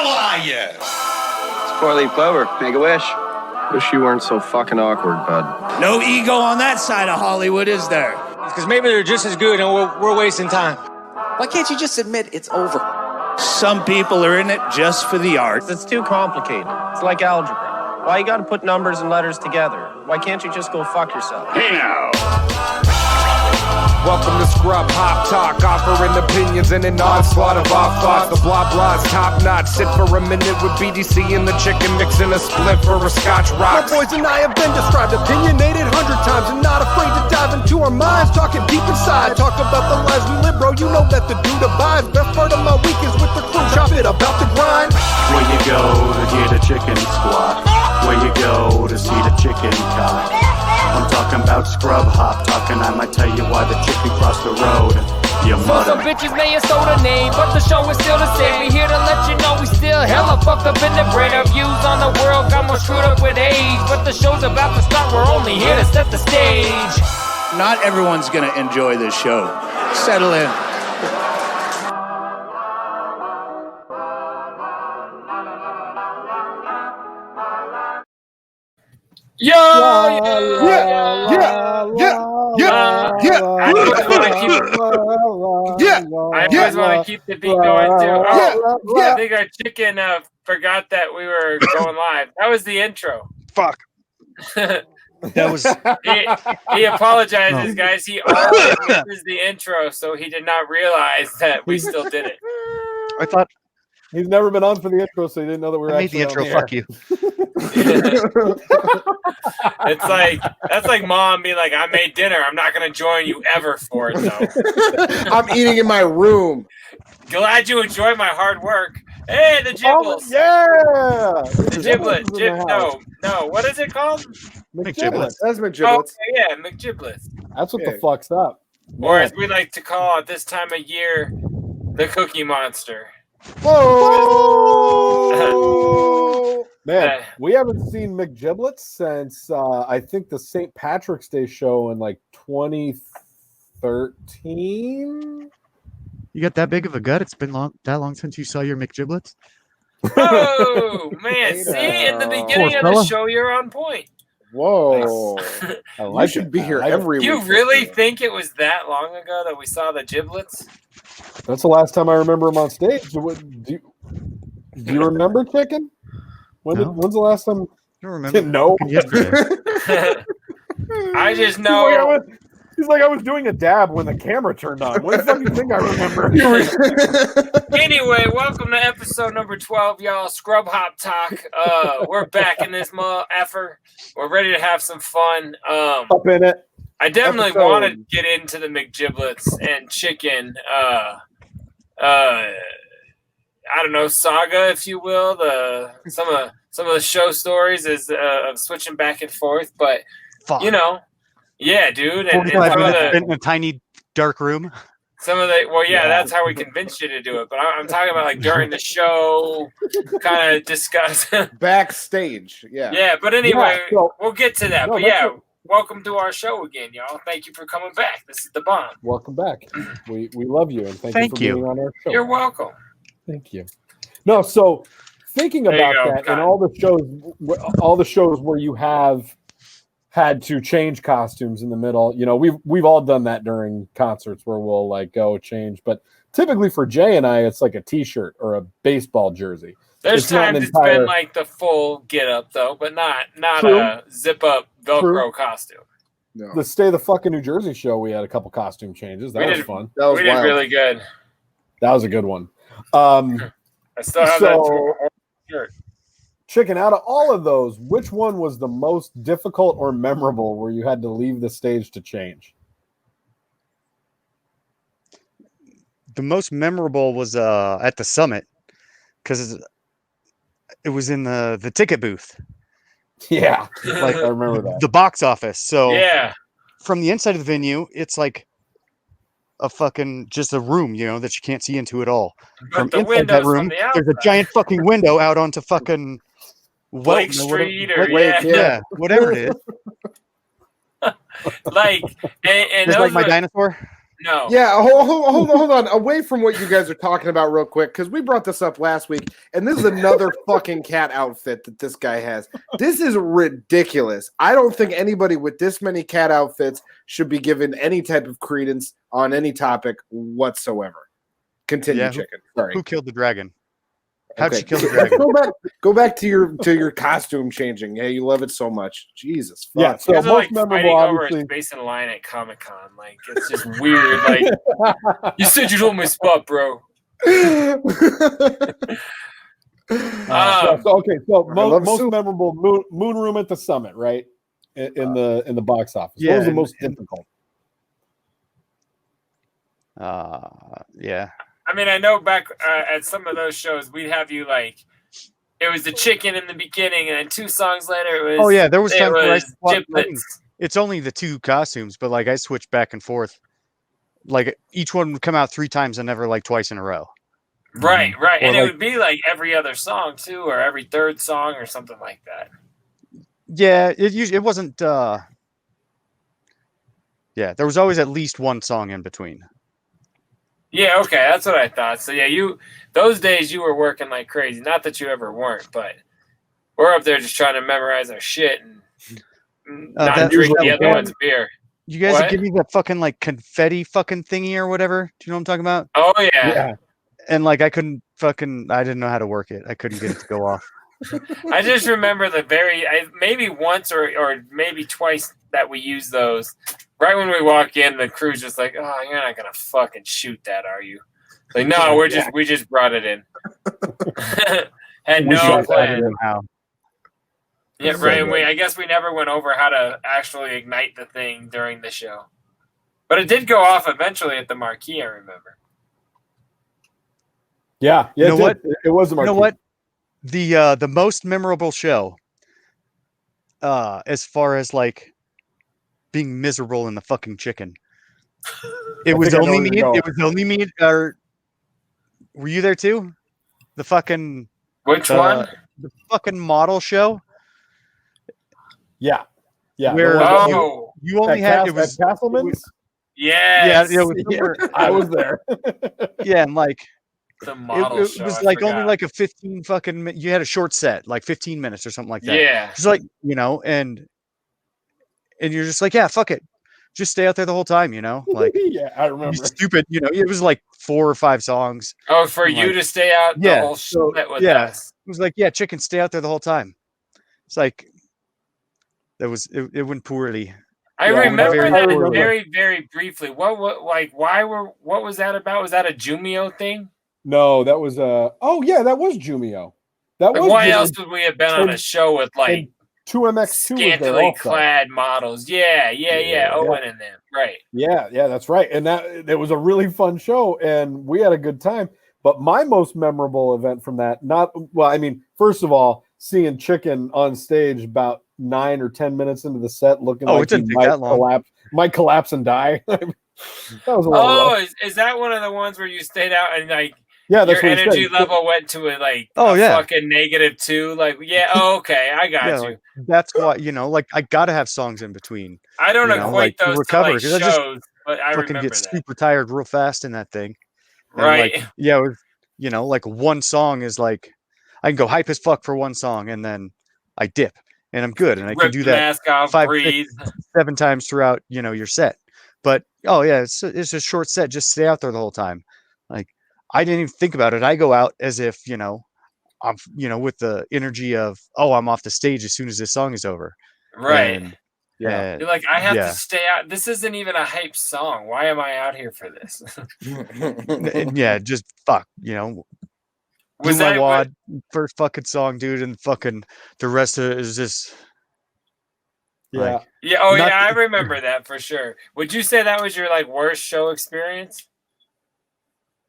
devil are you? It's 4-leaf clover. Make a wish. Wish you weren't so fucking awkward, bud. No ego on that side of Hollywood, is there? Because maybe they're just as good and we're wasting time. Why can't you just admit it's over? Some people are in it just for the art. It's too complicated. It's like algebra. Why you gotta put numbers and letters together? Why can't you just go fuck yourself? Hey now. Welcome to Scrub Hop Talk, offering opinions and an onslaught of off thoughts. The blah blah's top notch. Sit for a minute with BDC and the chicken, mixing a split for a Scotch rock. My boys and I have been described, opinionated 100 times, and not afraid to dive into our minds, talking deep inside. Talk about the lives we live, bro. You know that the dude abides. Best part of my week is with the crew, chop it about the grind. Where you go to get a chicken squat? Where you go to see the chicken cock? I'm talking about Scrub Hop talking. I might tell you why the chicken crossed the road. Your mother. Some bitches may have stole the name, but the show is still the same. We here to let you know we still hella fucked up in the brain. Our views on the world got more screwed up with age, but the show's about to start. We're only here to set the stage. Not everyone's gonna enjoy this show. Settle in. Yo! I always want to keep the beat going too. I think our chicken forgot that we were going live. That was the intro. Fuck. That was. He apologizes, guys. He always misses the intro, so he did not realize that we still did it. I thought He's never been on for the intro, so he didn't know that we were actually made the intro. on Fuck you. It's like that's like mom being like, "I made dinner. I'm not going to join you ever for it, though." I'm eating in my room. Glad you enjoy my hard work. Hey, the giblets. The giblets. No. What is it called? McGiblets. That's McGiblets. Oh, yeah, McGiblets. That's what the fuck's up. Or as we like to call it this time of year, the Cookie Monster. Whoa! Man, we haven't seen McGiblets since I think the St. Patrick's Day show in like 2013. You got that big of a gut? It's been that long since you saw your McGiblets? Oh, man. See, in the beginning of the show, you're on point. Whoa. I should be here every week. You really think it was that long ago that we saw the giblets? That's the last time I remember him on stage. Do you remember, Chicken? When's the last time? I don't remember. No. I just know. He's like, I was doing a dab when the camera turned on. What the fuck do you think I remember? Anyway, welcome to episode number 12, y'all. Scrub Hop Talk. We're back in this effort. We're ready to have some fun. Up in it. I definitely want to get into the McGiblets and chicken. I don't know, saga, if you will. Some of the show stories is of switching back and forth, but you know. Yeah, dude. And in a tiny dark room. That's how we convinced you to do it. But I'm talking about like during the show, kind of discuss backstage. Yeah. Yeah, but anyway, we'll get to that. Welcome to our show again, y'all. Thank you for coming back. This is the bomb. Welcome back. We love you and thank you for being on our show. You're welcome. Thank you. No, so thinking about that and all the shows where you have had to change costumes in the middle. You know, we've all done that during concerts where we'll like go change. But typically for Jay and I, it's like a T-shirt or a baseball jersey. There's times it's been like the full get up though, but not a zip up Velcro costume. No. The Stay the Fucking New Jersey show, we had a couple costume changes. That was fun. We did really good. That was a good one. I still have that shirt. Chicken, out of all of those, which one was the most difficult or memorable where you had to leave the stage to change? The most memorable was at the Summit because it was in the ticket booth. Yeah, like I remember that. The box office. So yeah, from the inside of the venue, it's like a fucking just a room, you know, that you can't see into at all. But from inside that room, there's a giant fucking window out onto fucking Lake Street or whatever it is. Like and it's like my dinosaur. No. Yeah, hold on. Away from what you guys are talking about real quick, because we brought this up last week, and this is another fucking cat outfit that this guy has. This is ridiculous. I don't think anybody with this many cat outfits should be given any type of credence on any topic whatsoever. Continue, Chicken. Sorry. Who killed the dragon? How'd she kill the dragon? Go back to your costume changing. Yeah, you love it so much. Jesus. Fuck. Yeah, so most like memorable, obviously. over Space and Line at Comic-Con. Like, it's just weird. Like, you said you told my spot, bro. So most memorable moon room at the summit, right? In the box office. Yeah, what was the most difficult? Yeah. I mean, I know back at some of those shows, we'd have you like, it was the chicken in the beginning, and then 2 songs later, it was. Oh yeah, there was times where giblets. It's only the 2 costumes, but like I switched back and forth. Like each one would come out 3 times and never like twice in a row. Right. And like, it would be like every other song too, or every 3rd song, or something like that. Yeah, it wasn't. Yeah, there was always at least 1 song in between. Yeah, okay, that's what I thought. So yeah, those days you were working like crazy. Not that you ever weren't, but we're up there just trying to memorize our shit and not drink the other one's beer. You guys would give me that fucking like confetti fucking thingy or whatever. Do you know what I'm talking about? Oh yeah. And like I didn't know how to work it. I couldn't get it to go off. I just remember maybe once or maybe twice that we used those. Right when we walk in, the crew's just like, "Oh, you're not gonna fucking shoot that, are you?" Like, no, we just brought it in. Had no plan. Yeah, right. And I guess we never went over how to actually ignite the thing during the show, but it did go off eventually at the marquee. I remember. Yeah. You know what? It was a marquee. You know what? The most memorable show, as far as like being miserable in the fucking chicken. It was only me. It was only me. Or were you there too? The fucking which one? The fucking model show. Yeah. Where you only had it was Castleman's. Yeah. I was there. Yeah, and like the model it was like only like a 15 fucking. You had a short set, like 15 minutes or something like that. Yeah. Just like and you're just like, yeah, fuck it. Just stay out there the whole time, Like, yeah, I remember. Stupid, it was like 4 or 5 songs. Oh, for you to stay out the whole shit with us. It was like, yeah, chicken, stay out there the whole time. It's like it went poorly. I remember that very, very briefly. What was that about? Was that a Jumio thing? No, that was that was Jumio. Why else would we have been on a show with like 2MX2 scantily clad models? Yeah. Owen and them, right? Yeah, that's right. And it was a really fun show, and we had a good time. But my most memorable event from that, first of all, seeing Chicken on stage about 9 or 10 minutes into the set, looking like he might collapse and die. That was a little rough. Is that one of the ones where you stayed out and like? Yeah, that's your energy level went to a fucking -2. Like, okay, I got you. That's why like I gotta have songs in between. I don't equate those recover, to like shows, but I remember get super tired real fast in that thing. And right? It was, like one song is like I can go hype as fuck for one song and then I dip and I'm good and I can do that mask off, 5, breathe. 6, 7 times throughout your set. But it's a short set. Just stay out there the whole time. Like. I didn't even think about it. I go out as if, I'm, with the energy of, I'm off the stage as soon as this song is over. Right. And, you're like, I have to stay out. This isn't even a hype song. Why am I out here for this? Just fuck, was that wad, first fucking song, dude, and fucking the rest of it is just. Yeah. I remember that for sure. Would you say that was your like worst show experience?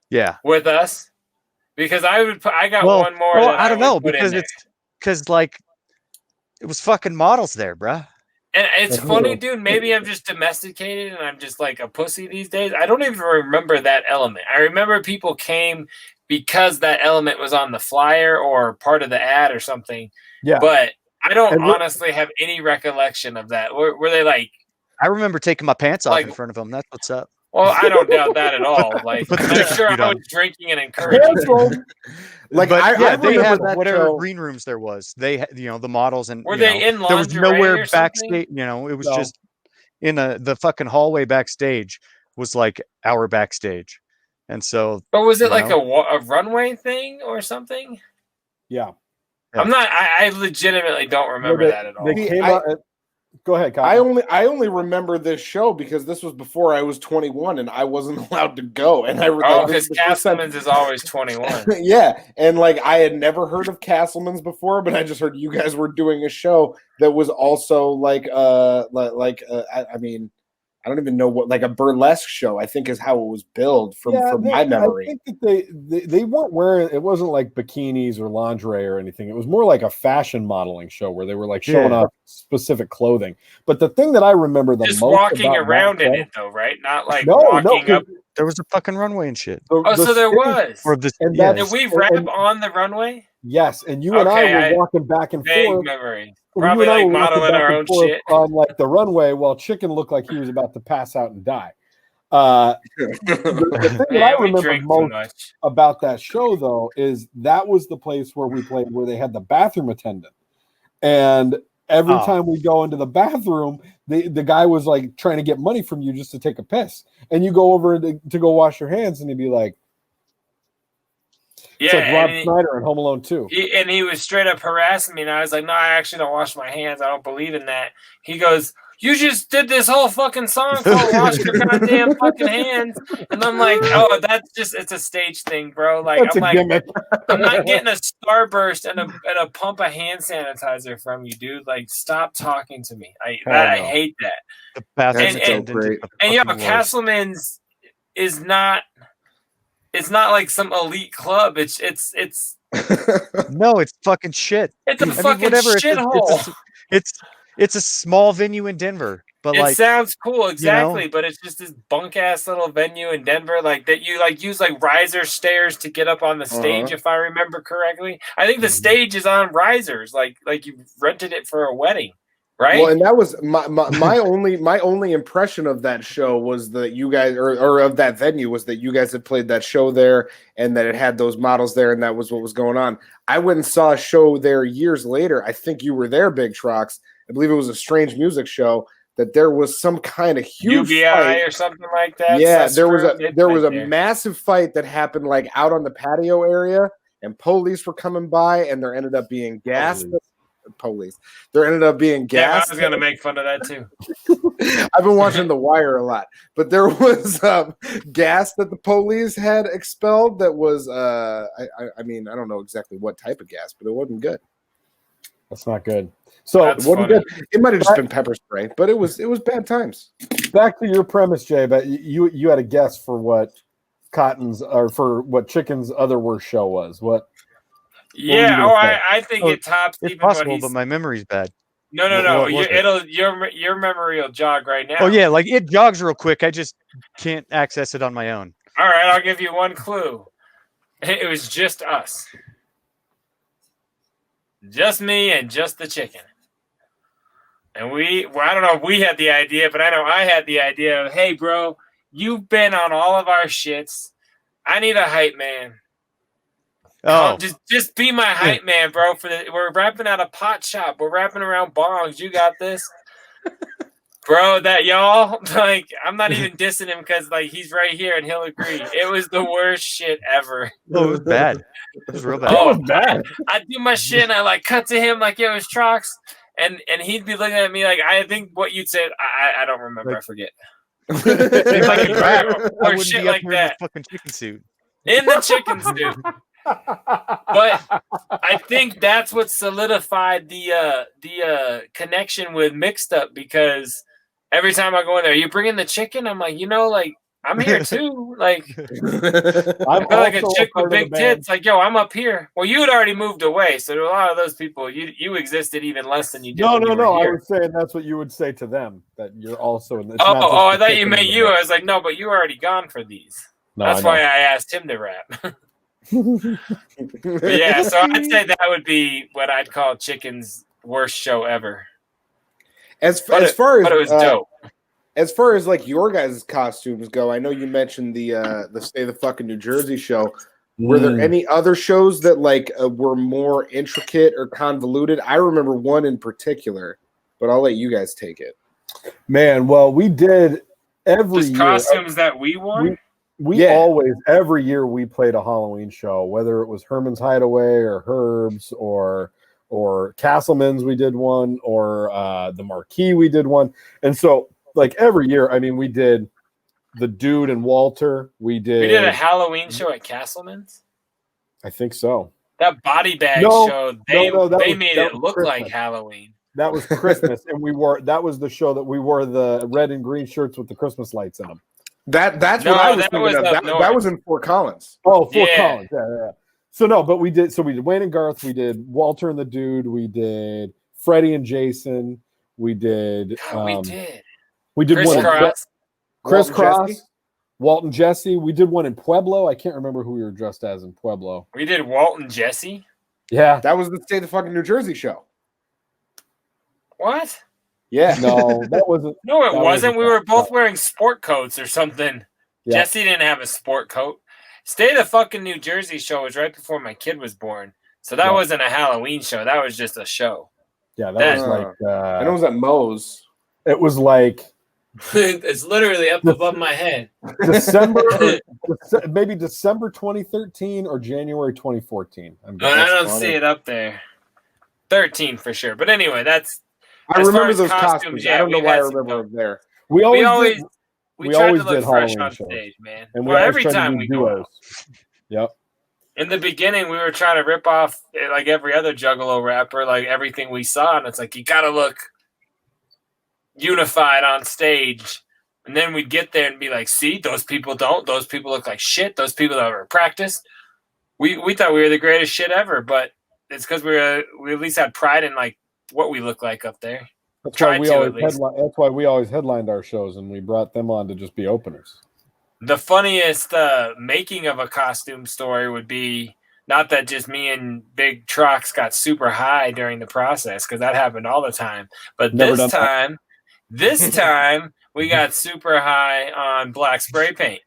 Yeah, with us, because I got one more. Well, I don't know because like it was fucking models there, bruh. And it's funny, dude. Maybe I'm just domesticated and I'm just like a pussy these days. I don't even remember that element. I remember people came because that element was on the flyer or part of the ad or something. Yeah, but I don't honestly have any recollection of that. Were they like? I remember taking my pants off in front of them. That's what's up. Well, I don't doubt that at all. Like, Put the I'm chicken sure feet I on. was drinking and encouraging. Like But I they remember had that whatever show. green rooms there was. They had, the models and Were they in there was lingerie nowhere or something? backstage. It was just in the fucking hallway backstage was like our backstage, and so. But was it like a runway thing or something? Yeah. I'm not. I legitimately don't remember that at all. They came out. Go ahead, Kyle. I only remember this show because this was before I was 21 and I wasn't allowed to go. And because Castleman's is always 21. Yeah, and like I had never heard of Castleman's before, but I just heard you guys were doing a show that was also I mean, I don't even know what, like a burlesque show, I think is how it was billed from my memory. I think that they weren't wearing, it wasn't like bikinis or lingerie or anything. It was more like a fashion modeling show where they were like showing off specific clothing. But the thing that I remember the just most walking about around that in show, it though, right? Not like walking up. There was a fucking runway and shit. So there was. Did we rap on the runway? Yes, and you and I were walking back and forth. Memory. Probably like modeling our own shit on like the runway while Chicken looked like he was about to pass out and die. The thing that I remember most about that show though is that was the place where we played where they had the bathroom attendant, and every time we go into the bathroom, the guy was like trying to get money from you just to take a piss, and you go over to go wash your hands, and he'd be like. It's like Rob Schneider in Home Alone 2. He was straight up harassing me, and I was like, no, I actually don't wash my hands. I don't believe in that. He goes, you just did this whole fucking song called Wash Your Goddamn Fucking Hands. And I'm like, oh, it's a stage thing, bro. Like, That's I'm not getting a Starburst and a pump of hand sanitizer from you, dude. Like, stop talking to me. I hate that. The bathroom and Castleman's is not. It's not like some elite club. It's no, it's fucking shit. It's a fucking shithole. It's a small venue in Denver, but it like sounds cool, exactly. But it's just this bunk ass little venue in Denver, like that you like use like riser stairs to get up on the stage, if I remember correctly. I think the stage is on risers, like you rented it for a wedding. Right. Well, and that was my only impression of that show was that you guys or of that venue was that you guys had played that show there and that it had those models there and that was what was going on. I went and saw a show there years later. I think you were there, Big Trox. I believe it was a strange music show that there was some kind of huge UBI fight. Or something like that. Yeah, there was a massive fight that happened like out on the patio area and police were coming by and there ended up being gas. Police. There ended up being gas. Yeah, I was going to make fun of that too. I've been watching The Wire a lot, but there was gas that the police had expelled. That was, I mean, I don't know exactly what type of gas, but it wasn't good. That's not good. So it wasn't good. It might have just been pepper spray, but it was bad times. Back to your premise, Jay. But you had a guess for what Cotton's or for what Chicken's other worst show was. What? Yeah, I think it tops it's even possible, what he's... but my memory's bad. No. Your memory will jog right now. Oh yeah, like it jogs real quick. I just can't access it on my own. All right, I'll give you one clue. It was just us, just me and just the chicken. And I don't know if we had the idea, but I know I had the idea of, hey, bro, you've been on all of our shits. I need a hype man. Oh, just be my hype man, bro. We're rapping out a pot shop. We're rapping around bongs. You got this, bro. That y'all like. I'm not even dissing him because like he's right here and he'll agree. It was the worst shit ever. Oh, it was bad. It was real bad. Oh, it was bad. I do my shit and I like cut to him like it was Trox, and he'd be looking at me like I think what you'd say. I don't remember. Like, I forget. If I could rap, or shit like that. Fucking chicken suit. In the chicken suit. But I think that's what solidified the connection with Mixed Up because every time I go in there, you bring in the chicken. I'm like, like I'm here too. Like I feel like a chick with big tits. Like, yo, I'm up here. Well, you had already moved away, so there were a lot of those people. You existed even less than you did. No. I was saying that's what you would say to them that you're also in this. I thought you meant you. I was like, no, but you were already gone for these. No, that's why I asked him to rap. Yeah, so I'd say that would be what I'd call Chicken's worst show ever. But it was dope. as far as like your guys' costumes go, I know you mentioned the Stay the Fucking New Jersey show. Were there any other shows that like were more intricate or convoluted? I remember one in particular, but I'll let you guys take it. Man, well, we did every year. Costumes that we wore? We always, every year we played a Halloween show, whether it was Herman's Hideaway or Herb's or Castleman's, we did one, or the Marquee, we did one. And so, like, every year, I mean, we did the Dude and Walter. We did a Halloween show at Castleman's? I think so. That body bag show, they made it look Christmas. like Halloween. That was Christmas, and that was the show that we wore the red and green shirts with the Christmas lights in them. That's what I was thinking of. That was in Fort Collins. Oh, Fort Collins. Yeah. So we did Wayne and Garth, we did Walter and the Dude, we did Freddie and Jason, we did we did one Criss Cross, Walt and Jesse. We did one in Pueblo. I can't remember who we were dressed as in Pueblo. We did Walt and Jesse? Yeah. That was the Stay the Fucking New Jersey show. What? Yeah. No, that wasn't. No, it wasn't. We were both wearing sport coats or something. Yeah. Jesse didn't have a sport coat. Stay the Fucking New Jersey show was right before my kid was born. So that wasn't a Halloween show. That was just a show. Yeah, that was like... I know it was at Moe's. It was like... It's literally up above my head. Maybe December 2013 or January 2014. I don't see it up there. 13 for sure. But anyway, I remember those costumes. I don't know why I remember them there. We tried to look did fresh Halloween on shows. stage, man. And every time we go out. Yep. In the beginning, we were trying to rip off like every other Juggalo rapper, like everything we saw, and it's like you gotta look unified on stage. And then we'd get there and be like, see, those people don't. Those people look like shit. Those people that ever practiced. We thought we were the greatest shit ever, but it's because we at least had pride in like what we look like up there. That's why we always headlined our shows, and we brought them on to just be openers. The funniest making of a costume story would be not that just me and Big Trox got super high during the process, because that happened all the time. But this time we got super high on black spray paint.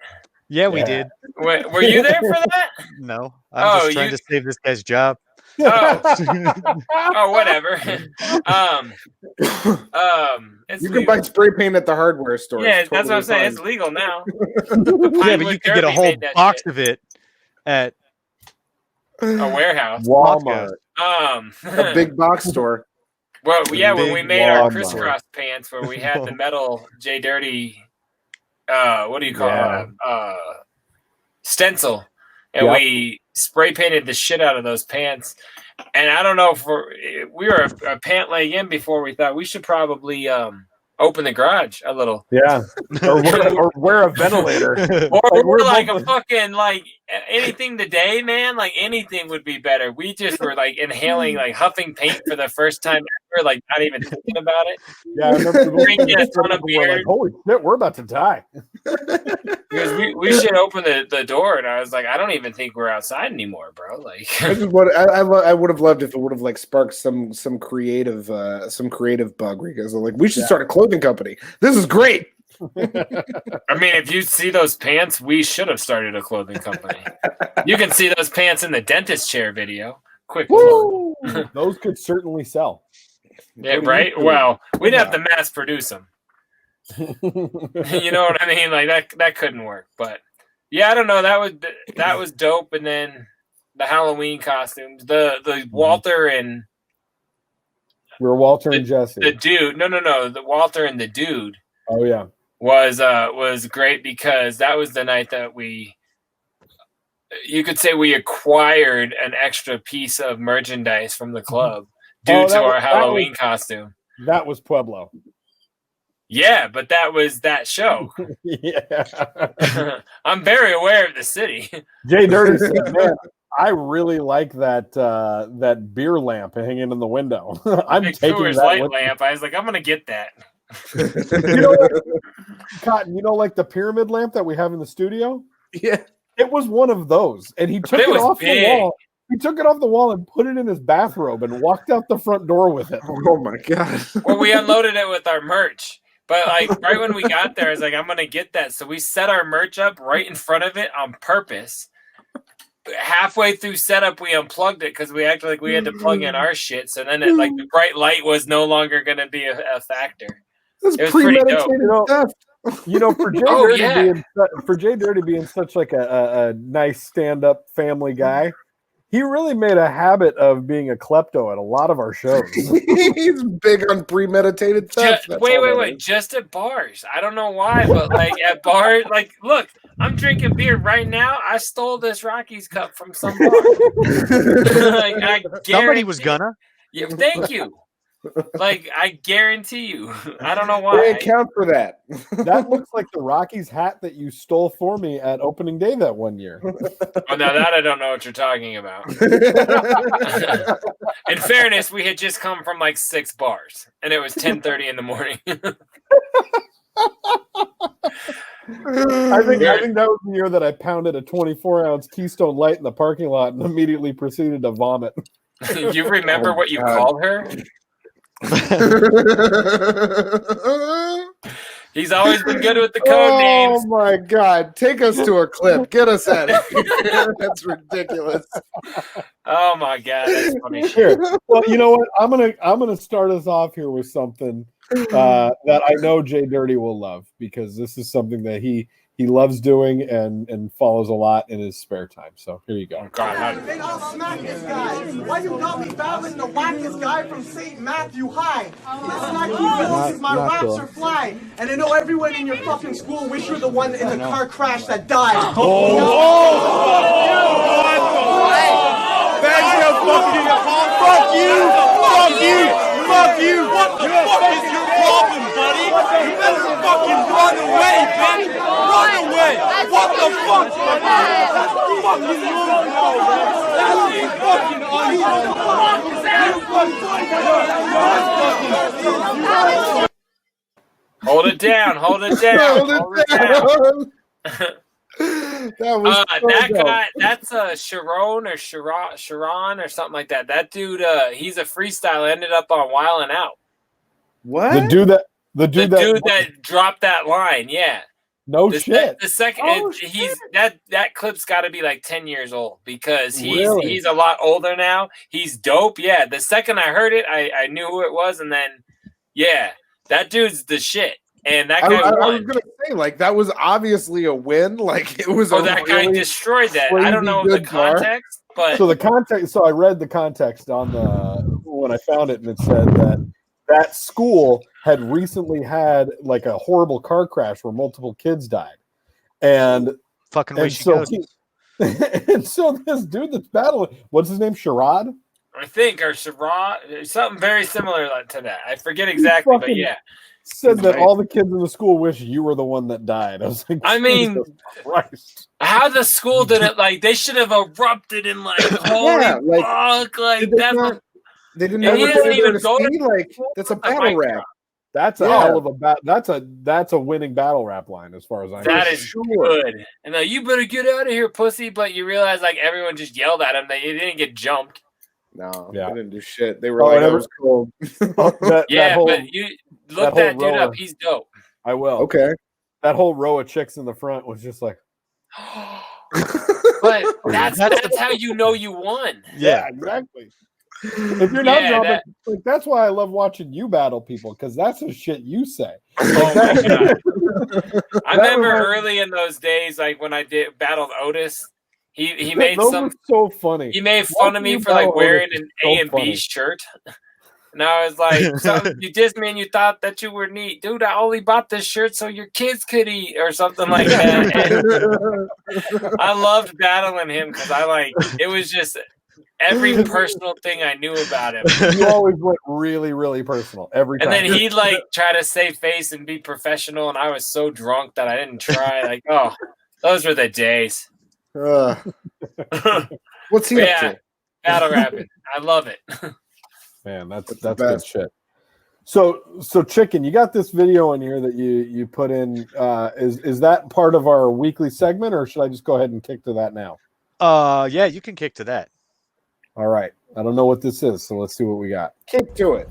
Yeah, we did. Were you there for that? No, I'm just trying to save this guy's job. Oh, whatever. You can buy spray paint at the hardware store. Yeah, that's what I'm saying. It's legal now. Yeah, but you can get a whole box of it at a warehouse, Walmart, a big box store. Well, yeah, when we made our crisscross pants, where we had the metal JDirty, what do you call it? Stencil, and we spray painted the shit out of those pants. And I don't know if we were a pant leg in before we thought we should probably open the garage a little. Yeah, or wear a ventilator, or we're like a fucking like anything today, man. Like anything would be better. We just were like inhaling, like huffing paint for the first time ever, like not even thinking about it. Yeah, I remember drinking a ton of beer. Like, holy shit, we're about to die. Because we should open the door, and I was like, I don't even think we're outside anymore, bro. Like, this is what I would have loved if it would have like sparked some creative bug, because like we should start a clothing company. This is great. I mean, if you see those pants, we should have started a clothing company. You can see those pants in the dentist chair video. Quick, those could certainly sell. Yeah, right. Well, we'd have to mass produce them. You know what I mean? Like that couldn't work. But yeah, I don't know. That was dope. And then the Halloween costumes, the Walter and we were Walter and Jesse. The dude, no, the Walter and the dude. Oh yeah, was great, because that was the night that you could say we acquired an extra piece of merchandise from the club due to our Halloween costume. That was Pueblo. Yeah, but that was that show. Yeah. I'm very aware of the city. JDirty said, man, I really like that beer lamp hanging in the window. I'm taking Coors that Light lamp. I was like, I'm gonna get that. Cotton, like the pyramid lamp that we have in the studio? Yeah. It was one of those, and he took it off the wall. He took it off the wall and put it in his bathrobe and walked out the front door with it. Oh my god! Well, we unloaded it with our merch, But like right when we got there, I was like, I'm gonna get that. So we set our merch up right in front of it on purpose. Halfway through setup, we unplugged it because we acted like we had to plug in our shit. So then it, like the bright light was no longer gonna be a factor. That's it was pretty dope. Stuff. You know, for Jay Dirty being such like a nice stand-up family guy, he really made a habit of being a klepto at a lot of our shows. He's big on premeditated theft. Wait. Just at bars. I don't know why, but like at bars, like, look, I'm drinking beer right now. I stole this Rockies cup from some bar. Like, somebody was gonna. Yeah, thank you. Like, I guarantee you. I don't know why. They account for that. That looks like the Rockies hat that you stole for me at opening day that one year. Oh, now that I don't know what you're talking about. In fairness, we had just come from like 6 bars, and it was 10:30 in the morning. I think that was the year that I pounded a 24-ounce Keystone Light in the parking lot and immediately proceeded to vomit. You remember what you called her? He's always been good with the code names. Oh my God. Take us to a clip. Get us out of here. That's ridiculous. Oh my God, that's funny. Here. Well, you know what? I'm gonna start us off here with something that I know Jay Dirty will love, because this is something that he loves doing and follows a lot in his spare time. So here you go. They all smack this guy. Why you got me battling the wackest guy from St. Matthew High? Listen, I keep feeling my raps are fly. And I know everyone in your fucking school wish you're the one in the car crash that died. Fuck you! What the fuck is your problem, buddy? You better fucking run away, bitch! Run away! What the fuck, buddy? That's fucking wrong, That's fucking unfair! Hold it down. Hold it down. That was that guy. That's Sharon or Sharon or something like that. That dude. He's a freestyle. Ended up on Wildin' Out. What? The dude that dropped that line. Yeah. No shit. The second he's that clip's got to be like 10 years old, because he's a lot older now. He's dope. Yeah. The second I heard it, I knew who it was, and then that dude's the shit. And that guy won. I was gonna say, like, that was obviously a win. Like, it was. That guy destroyed that. I don't know the context, but so the context. So I read the context on when I found it, and it said that school had recently had like a horrible car crash where multiple kids died, and fucking way she so goes. And so this dude that's battling, what's his name, Sherrod? I think, or Sherrod, something very similar to that. I forget exactly, but yeah. Said that all the kids in the school wish you were the one that died. I was like, I mean, Christ. How the school did it? Like, they should have erupted in like, holy fuck! Like that's. They didn't know what they were going to see. Like, that's a battle rap. That's a hell of a that's a winning battle rap line as far as I know. That is good. And you better get out of here, pussy. But you realize like everyone just yelled at him. They didn't get jumped. No, they didn't do shit. They were like, "That was cool." But you look that dude up. He's dope. I will. Okay. That whole row of chicks in the front was just like. But that's how you know you won. Yeah, exactly. If you're not dropping, like, that's why I love watching you battle people, because that's the shit you say. Like, I remember early in those days, like when I battled Otis. He made those so funny. He made fun of me for like wearing an A and B shirt. And I was like, you dissed me and you thought that you were neat. Dude, I only bought this shirt so your kids could eat or something like that. I loved battling him because it was just every personal thing I knew about him. You always went really, really personal every time. And then he'd try to save face and be professional, and I was so drunk that I didn't try. Like, oh, those were the days. What's he up to? Battle rapping. I love it. Man, that's good shit. So Chicken, you got this video in here that you put in. Is that part of our weekly segment, or should I just go ahead and kick to that now? Yeah, you can kick to that. All right. I don't know what this is, so let's see what we got. Kick to it.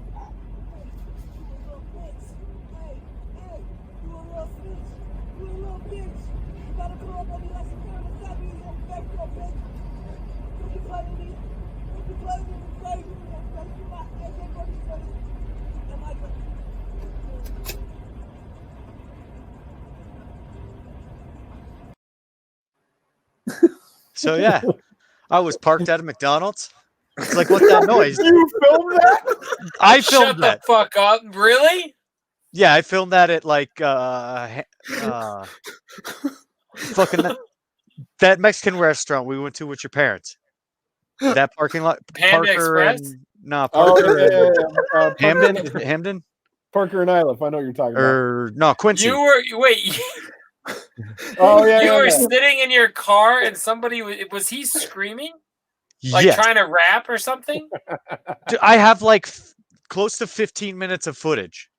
So yeah, I was parked at a McDonald's. It's like, what's that noise? You filmed that? I filmed that. Shut the fuck up! Really? Yeah, I filmed that at like fucking that Mexican restaurant we went to with your parents. That parking lot, Panda Parker Express? and Parker. Hamden, Parker, is it Hamden Parker and Iliff. I know what you're talking about. or no Quincy. You were wait. Oh yeah, You were yeah. sitting in your car and somebody was he screaming? Like Yes. trying to rap or something? Dude, I have like close to 15 minutes of footage.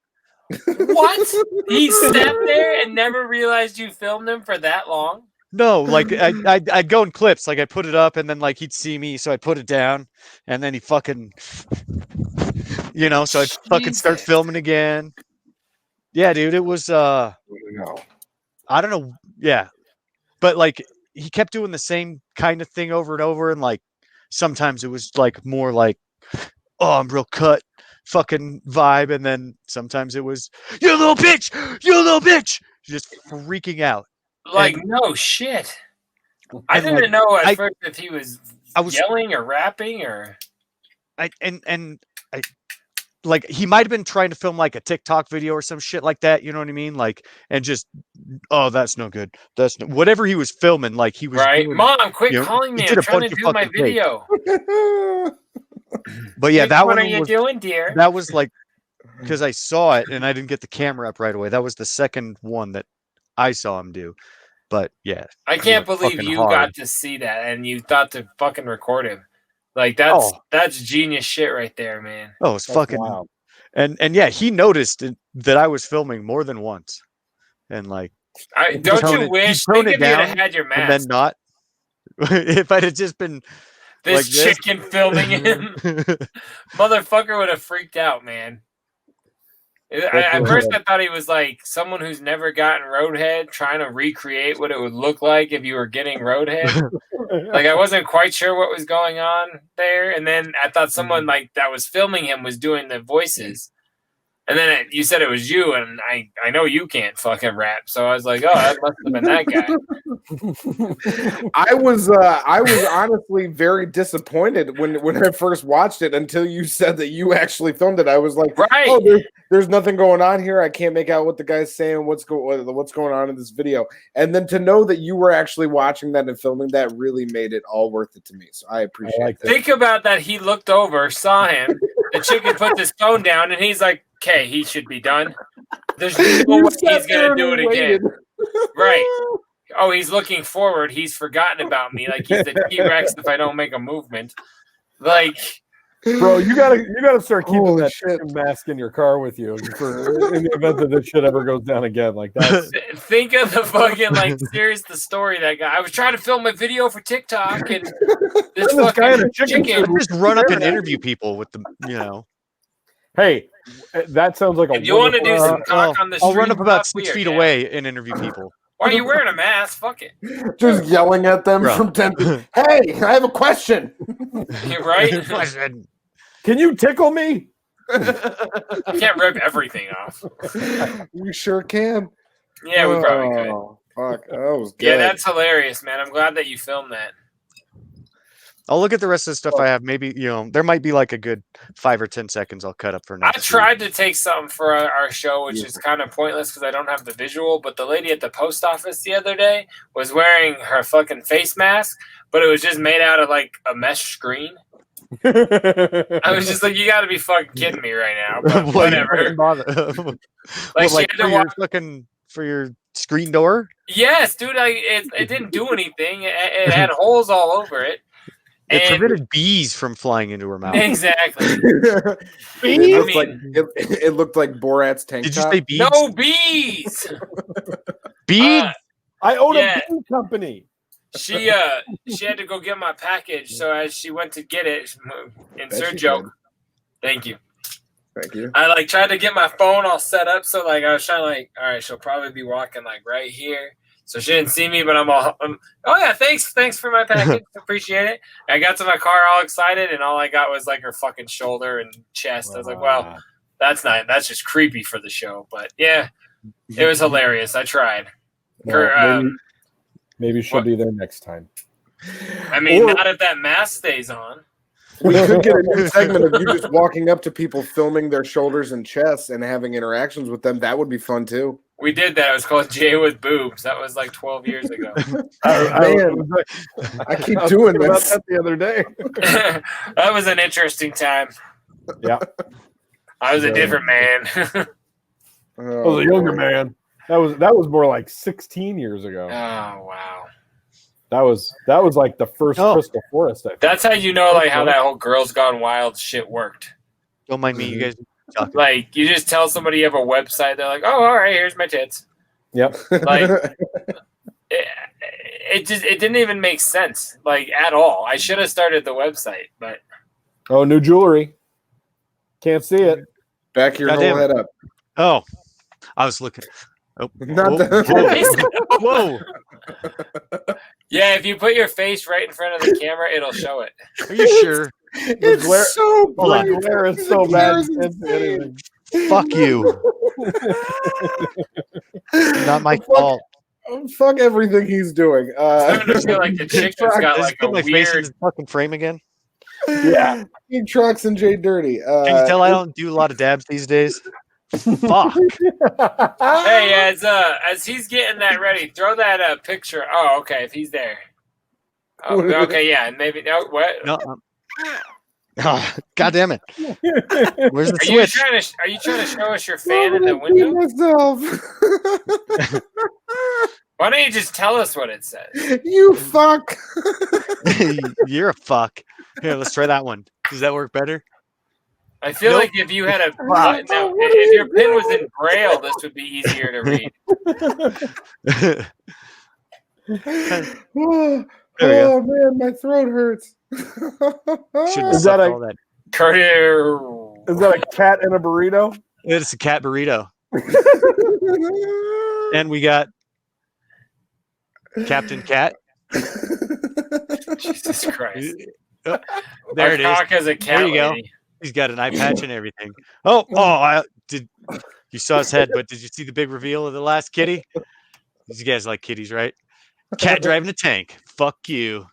What? He sat there and never realized you filmed him for that long? No, like I'd go in clips, like I put it up and then like he'd see me, so I'd put it down and then he fucking, so I'd fucking start filming again. Yeah, dude, it was I don't know, yeah, but like he kept doing the same kind of thing over and over, and like sometimes it was like more like, oh, I'm real cut fucking vibe, and then sometimes it was, you little bitch, just freaking out. Like, no shit. I didn't know at first if he was yelling or rapping or. I like he might have been trying to film like a TikTok video or some shit like that. You know what I mean? Like, and just, oh, that's no good. That's no, whatever he was filming. Like he was right. doing, Mom, quit calling me. I'm trying to do my video. But yeah, that what one are you was, doing, dear? That was like, because I saw it and I didn't get the camera up right away. That was the second one that I saw him do. But yeah, I can't believe you got to see that and you thought to fucking record him. Like that's genius shit right there, man. Oh, it's fucking wild. And yeah, he noticed that I was filming more than once, and like, don't you wish? Think if you'd have had your mask, and then not. If I'd have just been this like chicken filming him, motherfucker would have freaked out, man. At first, I thought he was like someone who's never gotten roadhead trying to recreate what it would look like if you were getting roadhead. Like, I wasn't quite sure what was going on there. And then I thought someone like that was filming him was doing the voices. And then you said it was you, and I know you can't fucking rap. So I was like, oh, that must have been that guy. I was honestly very disappointed when I first watched it until you said that you actually filmed it. I was like, right. Oh, there's nothing going on here. I can't make out what the guy's saying. What's going on in this video? And then to know that you were actually watching that and filming that really made it all worth it to me. So I appreciate that. Think about that. He looked over, saw him. The chicken put his phone down, and he's like, okay, he should be done. There's no way he's going to do it again. Right. Oh, he's looking forward. He's forgotten about me. Like he's the T-Rex if I don't make a movement. Like, bro, you gotta start keeping that chicken mask in your car with you for in the event that this shit ever goes down again. Like that. Think of the fucking the story that guy. I was trying to film a video for TikTok, and this fucking chicken just run up and interview people with the, Hey, that sounds like a. If you want to do some talk on the street, I'll run up about 6 feet away and interview people. Why are you wearing a mask? Fuck it. Just yelling at them from 10 feet. Hey, I have a question. You're right. Can you tickle me? You can't rip everything off. We sure can. Yeah, we probably could. Fuck, that was good. Yeah, that's hilarious, man. I'm glad that you filmed that. I'll look at the rest of the stuff I have. Maybe, there might be like a good 5 or 10 seconds I'll cut up for next I tried to take something for our show, which is kind of pointless because I don't have the visual, but the lady at the post office the other day was wearing her fucking face mask, but it was just made out of like a mesh screen. I was just like, you got to be fucking kidding me right now. But whatever. Like, she had to looking for your screen door? Yes, dude. It didn't do anything. It had holes all over it. It prevented bees from flying into her mouth. Exactly. It looked like Borat's tank top. Did you say bees? No bees. Bees? I own a bee company. She had to go get my package. So as she went to get it, insert joke. Thank you. Thank you. I tried to get my phone all set up. So I was trying all right, she'll probably be walking right here. So she didn't see me, but oh yeah, thanks for my package, appreciate it. I got to my car all excited, and all I got was her fucking shoulder and chest. I was like, well, that's just creepy for the show, but yeah, it was hilarious. I tried. Well, maybe she'll be there next time. I mean, not if that mask stays on. We could get a new segment of you just walking up to people, filming their shoulders and chests, and having interactions with them. That would be fun too. We did that. It was called Jay with Boobs. That was like 12 years ago. I keep doing this. That the other day. That was an interesting time. Yeah. I was a different man. I was a younger man. That was more like 16 years ago. Oh, wow. That was like the first Crystal Forest, I think. That's how you know like how that whole Girls Gone Wild shit worked. Don't mind me, you guys. Like you just tell somebody you have a website, they're like, "Oh, all right, here's my tits." Yep. Like it didn't even make sense, like at all. I should have started the website, but new jewelry. Can't see it. Back your whole head up. Oh, I was looking. Oh, Not whoa. Yeah, if you put your face right in front of the camera, it'll show it. Are you sure? It's so bright. The glare is so bad. Fuck you. Not my fault. Fuck everything he's doing. I feel like the chick has got like a Put my face in weird. the fucking frame again. Yeah. Big Trox and JDirty. Can you tell I don't do a lot of dabs these days? Fuck. Hey, as he's getting that ready, throw that picture. Oh, okay, if he's there. Oh, okay, yeah, maybe no. What? No. Oh, God damn it! Where's the Are switch? Are you trying to show us your fan in the window? Why don't you just tell us what it says? You fuck. You're a fuck. Here, let's try that one. Does that work better? I feel like if you had if your pen was in Braille, this would be easier to read. Oh man, my throat hurts. Is that a cat in a burrito? It's a cat burrito. And we got Captain Cat. Jesus Christ. There it is. Cock has a cat. There you go. lady. He's got an eye patch and everything. You saw his head, but did you see the big reveal of the last kitty? You guys like kitties, right? Cat driving a tank. Fuck you.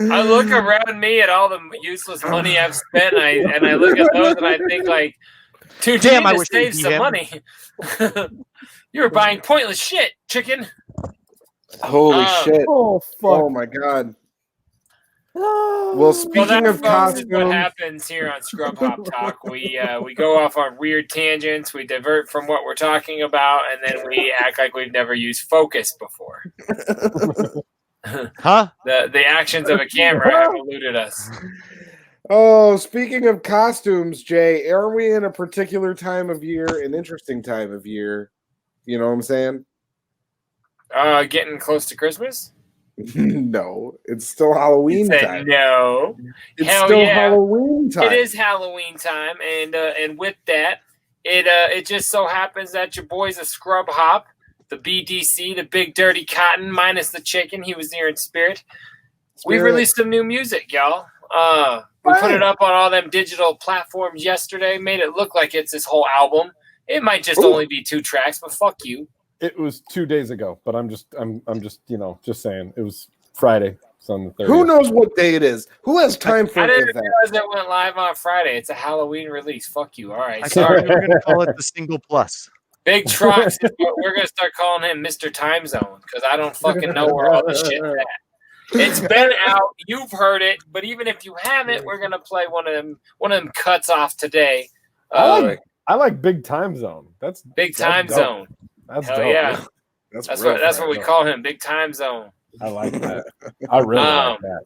I look around me at all the useless money I've spent, and I look at those and I think like, dude, damn, you I need to wish save they'd some be him. money. You were buying pointless shit, chicken. Holy shit. Oh, fuck. Oh my god. Well, speaking that, of folks, is what costumes, happens here on Scrub Hop Talk. We go off on weird tangents. We divert from what we're talking about, and then we act like we've never used focus before. Huh? The actions of a camera have eluded us. oh, speaking of costumes, Jay, are we in a particular time of year, an interesting time of year? You know what I'm saying? Getting close to Christmas? No, it's still Halloween time. No, It's hell still yeah. Halloween time. It is Halloween time, and with that, it just so happens that your boy's a Scrub Hop, the BDC, the Big Dirty Cotton, minus the chicken. He was there in spirit. We released some new music, y'all. We put it up on all them digital platforms yesterday. Made it look like it's this whole album. It might just only be 2 tracks, but fuck you. It was 2 days ago, but I'm just just saying it was Friday. It's on the 30th. Who knows what day it is? Who has time for I any didn't of that? realize it went live on Friday. It's a Halloween release. Fuck you. All right. I Sorry. thought we were going to call it the single plus. Big Trox, we're going to start calling him Mr. Time Zone because I don't fucking know where all this shit is at. It's been out. You've heard it. But even if you haven't, we're going to play one of them cuts off today. I like Big Time Zone. That's Big Time dope. Zone. That's Hell dope. yeah. That's what we dope. call him, Big Time Zone. I like that. I really like that.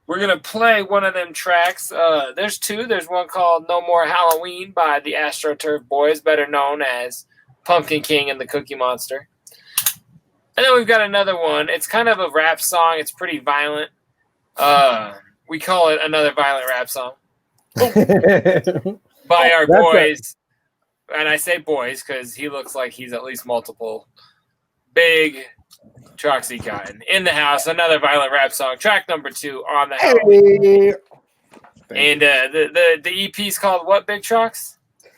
We're going to play one of them tracks. There's 2. There's one called No More Halloween by the AstroTurf Boys, better known as Pumpkin King and the Cookie Monster. And then we've got another one. It's kind of a rap song. It's pretty violent. We call it Another Violent Rap Song. By our boys. And I say boys because he looks like he's at least multiple. Big Troxy Cotton in the house. Another violent rap song. Track number 2 on the house. Hey. And the EP is called what, Big Trox?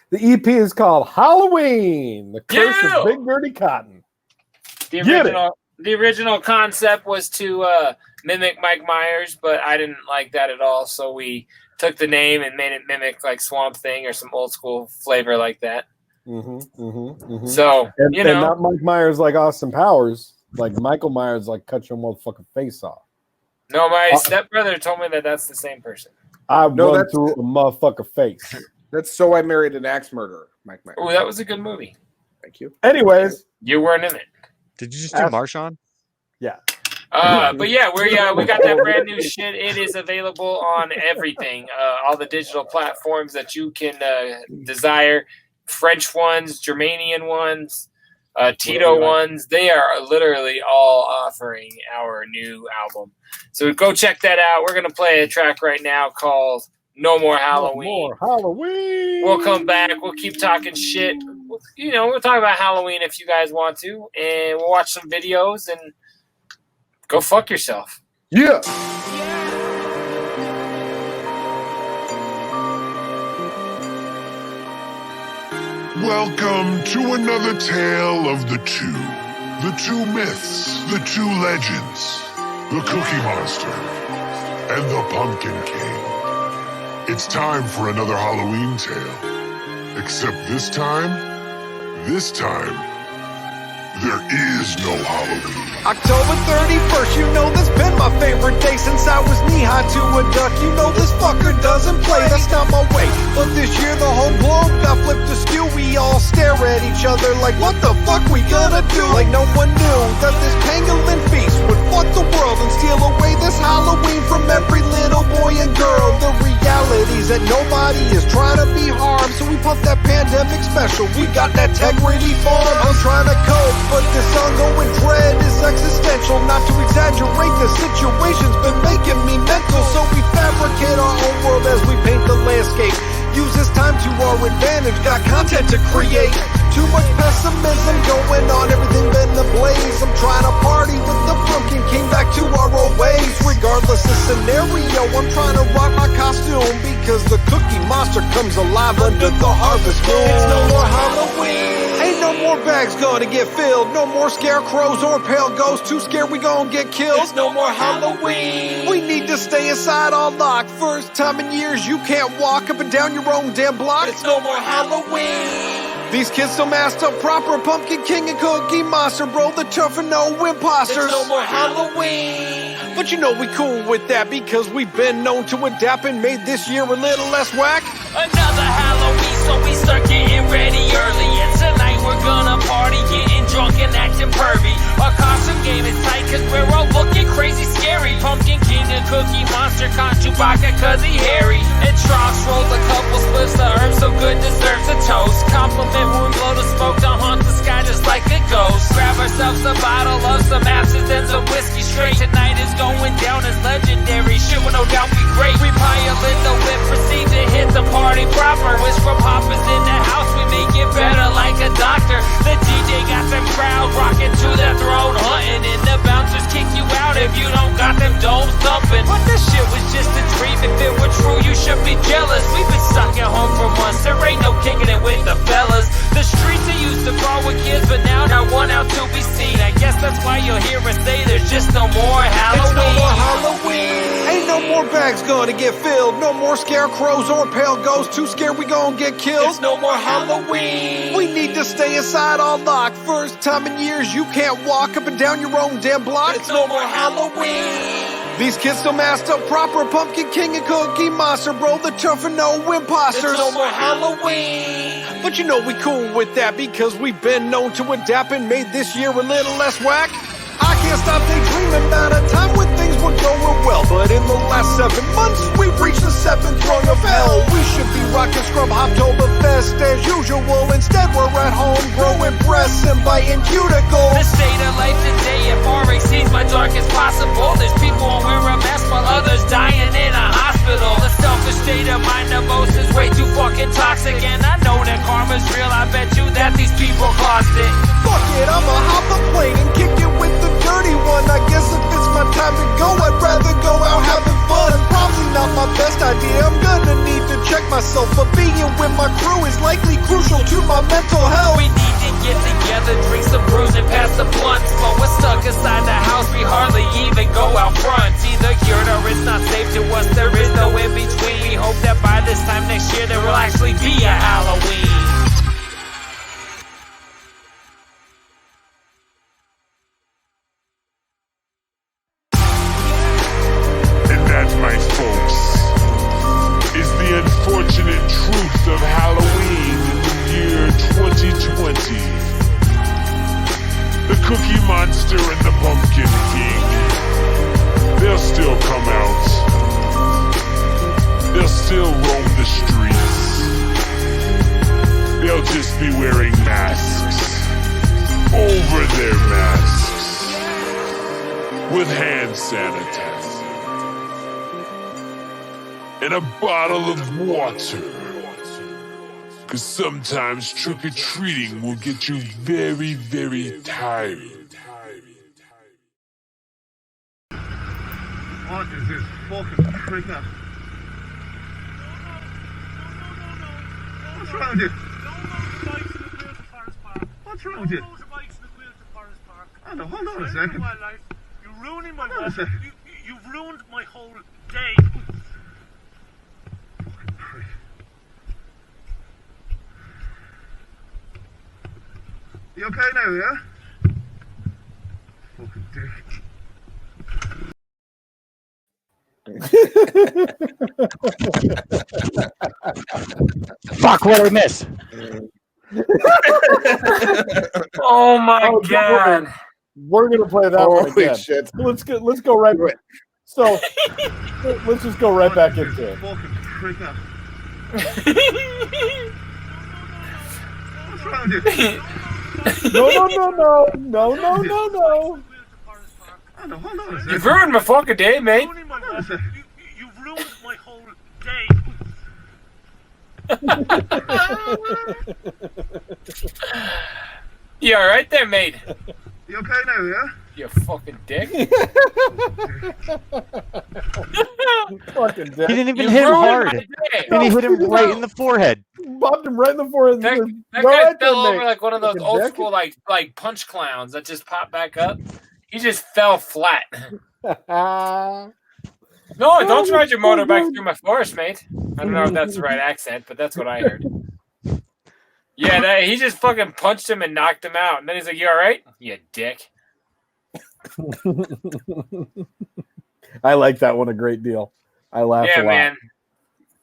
The EP is called Halloween, The Curse of Big Dirty Cotton. The The original concept was to mimic Mike Myers, but I didn't like that at all. So we took the name and made it mimic like Swamp Thing or some old school flavor like that. So, and not Mike Myers like Austin Powers, like Michael Myers like cut your motherfucking face off. No, my stepbrother told me that that's the same person. I run through a motherfucker face. That's So I Married an Axe Murderer, Mike Myers. Oh, that was a good movie. Thank you. Anyways, you weren't in it. Did you just do Marshawn? Yeah. But yeah, we got that brand new shit. It is available on everything, all the digital platforms that you can desire. French ones, Germanian ones, Tito ones. They are literally all offering our new album. So go check that out. We're gonna play a track right now called "No More Halloween." No more Halloween. We'll come back. We'll keep talking shit. You know, we'll talk about Halloween if you guys want to, and we'll watch some videos and go fuck yourself. Yeah. Welcome to another tale of the two myths, the two legends, the Cookie Monster and the Pumpkin King. It's time for another Halloween tale, except this time, there is no Halloween. October 31st, you know this been my favorite day since I was knee-high to a duck. You know this fucker doesn't play, that's not my way. But this year the whole globe got flipped askew. We all stare at each other like, what the fuck we gonna do? Like no one knew that this pangolin feast would fuck the world and steal away this Halloween from every little boy and girl. The reality's that nobody is trying to be harmed, so we pump that pandemic special. We got that Integrity Farm. I'm trying to cope, but this ongoing dread is existential. Not to exaggerate, the situation's been making me mental, so we fabricate our own world as we paint the landscape. Use this time to our advantage, got content to create. Too much pessimism going on, everything been ablaze. I'm trying to party with the Pumpkin King, back to our old ways. Regardless of scenario, I'm trying to rock my costume, because the Cookie Monster comes alive under the harvest moon. It's no more Halloween. Ain't no more bags gonna get filled. No more scarecrows or pale ghosts. Too scared we gon' get killed. It's no more Halloween. We need to stay inside all locked. First time in years you can't walk up and down your own damn block. It's no more Halloween. These kids still masked up proper. Pumpkin King and Cookie Monster, bro, the tough and no imposters. It's no more Halloween. But you know we cool with that, because we've been known to adapt and made this year a little less whack. Another Halloween, so we start getting ready early. And tonight we're gonna party, getting drunk and acting pervy. Our costume game is tight, cause we're all looking crazy scary. Pumpkin King and Cookie Monster caught Chewbacca cause he hairy. And Trox rolled a couple spliffs, the herb so good deserves a toast. Compliment when we blow the smoke to haunt the sky just like a ghost. Grab ourselves a bottle of some absinthe and some whiskey straight. Tonight is going down as legendary, shit will no doubt be great. We pile in the whip, proceed to hit the party proper. Wish from hoppers in the house, we make it better like a doctor. The DJ got them crowd rocking to the throne, hunting, and the bouncers kick you out if you don't got them domes thumping. But this shit was just a dream, if it were true you should be jealous. We've been stuck at home for months, there ain't no kicking it with the fellas. The streets are used to brawl with kids, but now not one out to be seen. I guess that's why you'll hear us say there's just no more Halloween. It's no more Halloween. Ain't no more bags gonna get filled. No more scarecrows or pale ghosts. Too scared we gon' get killed. It's no more Halloween. We need to stay inside all locked. First time in years you can't walk up and down your own damn block. It's no more Halloween. These kids still masked up proper. Pumpkin King and Cookie Monster, bro, the tough and no imposters. It's no more Halloween. But you know we cool with that, because we've been known to adapt and made this year a little less whack. I can't stop daydreaming about a time when things were going well, but in the last 7 months we've reached the 7th rung of hell. We should be rocking Scrub Hoptoberfest as usual. Instead we're at home growing breasts and biting cuticles. The state of life today at bar exceeds my darkest possible. There's people who wear a mask while others dying in a hospital. The selfish state of mind of most is way too fucking toxic, and I know that karma's real. I bet you that these people caused it. Fuck it, I'ma hop a plane and kick it with the dirty one. I guess if it's my time to go, I'd rather go out having fun. Probably not my best idea, I'm gonna need to check myself, but being with my crew is likely crucial to my mental health. We need to get together, drink some brews and pass the blunts, but we're stuck inside it's not safe to us, there is no in between. We hope that by this time next year there will actually be a Halloween. And that, my folks, is the unfortunate truth of Halloween in the year 2020. The Cookie Monster and the Pumpkin King, they'll still come out. They'll still roam the streets. They'll just be wearing masks over their masks with hand sanitizer and a bottle of water. Because sometimes trick-or-treating will get you very, very tired. What is this fucking trigger? What's wrong with you? What's wrong with you? Hold on a second. You're ruining my life. You've ruined my whole day. Fucking prick. You okay now, yeah? Fucking dick. Fuck, what did I miss? Oh my god. We're gonna play that one Holy again. shit. Let's go right. So let's just go right back into it. Fucking trigger. What's wrong with you? No. Hold on a second. You've ruined my fucking day, mate. You've ruined my whole day. You alright there, mate? You okay now, yeah? You fucking dick. Fucking dick. He didn't even hit him hard. And he hit him right in the forehead. Bopped him right in the forehead. That guy fell over like one of those old school like punch clowns that just pop back up. He just fell flat. No, don't ride your motorbike through my forest, mate. I don't know if that's the right accent, but that's what I heard. Yeah, he just fucking punched him and knocked him out. And then he's like, "You all right? You dick." I like that one a great deal. I laughed a lot. Man.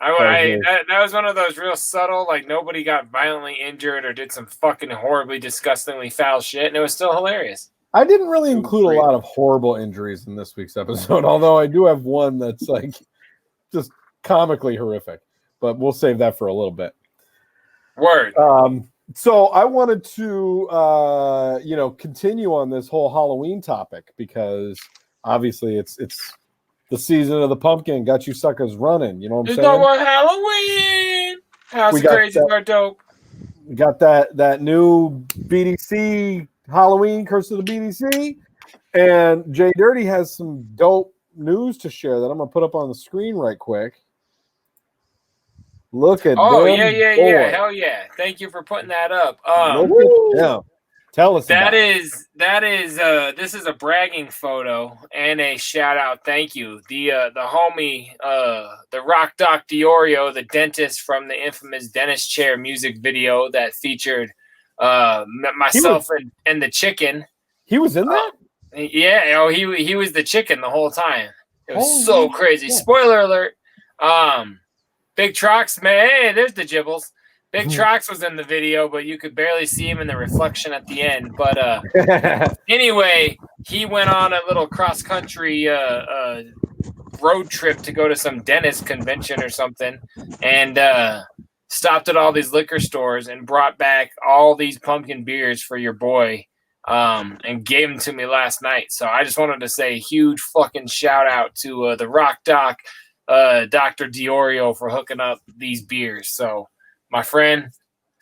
That was one of those real subtle, like nobody got violently injured or did some fucking horribly, disgustingly foul shit, and it was still hilarious. I didn't really include a lot of horrible injuries in this week's episode, although I do have one that's like just comically horrific. But we'll save that for a little bit. Word. So I wanted to, continue on this whole Halloween topic because obviously it's the season of the pumpkin. Got you suckers running. You know what I'm saying? There's no more Halloween. House of Krazees are dope. We got that new BDC Halloween Curse of the BDC, and JDirty has some dope news to share that I'm gonna put up on the screen right quick. Look at yeah, hell yeah! Thank you for putting that up. Tell us this is a bragging photo and a shout out. Thank you, the homie, the Rock Doc Diorio, the dentist from the infamous dentist chair music video that featured myself and the chicken. He was in that. He was the chicken the whole time. It was so crazy. Yeah. Spoiler alert. Big Trox, man. Hey, there's the Gibbles. Big Trox was in the video, but you could barely see him in the reflection at the end. But anyway, he went on a little cross-country road trip to go to some dentist convention or something, and stopped at all these liquor stores and brought back all these pumpkin beers for your boy, and gave them to me last night. So I just wanted to say a huge fucking shout out to the Rock Doc, Dr. Diorio, for hooking up these beers. So my friend,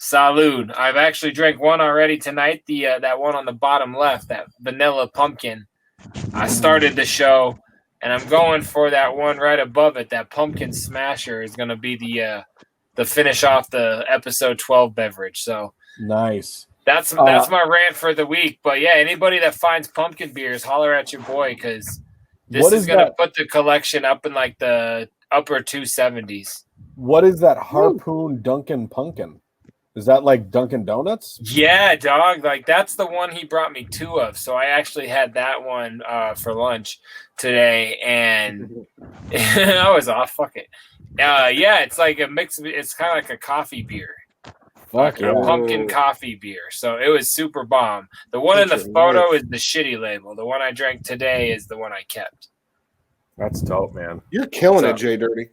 salud. I've actually drank one already tonight, that one on the bottom left, that vanilla pumpkin. I started the show, and I'm going for that one right above it. That pumpkin smasher is going to be the finish off the episode 12 beverage. So nice. That's my rant for the week. But yeah, anybody that finds pumpkin beers, holler at your boy, because This is going to put the collection up in like the upper 270s. What is that Harpoon Dunkin' Pumpkin? Is that like Dunkin' Donuts? Yeah, dog. Like that's the one he brought me 2 of. So I actually had that one for lunch today, and I was off. Fuck it. Yeah, it's like a mix. It's kind of like a coffee beer. Fuck a pumpkin coffee beer. So it was super bomb. The one in the photo is the shitty label. The one I drank today is the one I kept. That's dope, man. You're killing it, JDirty.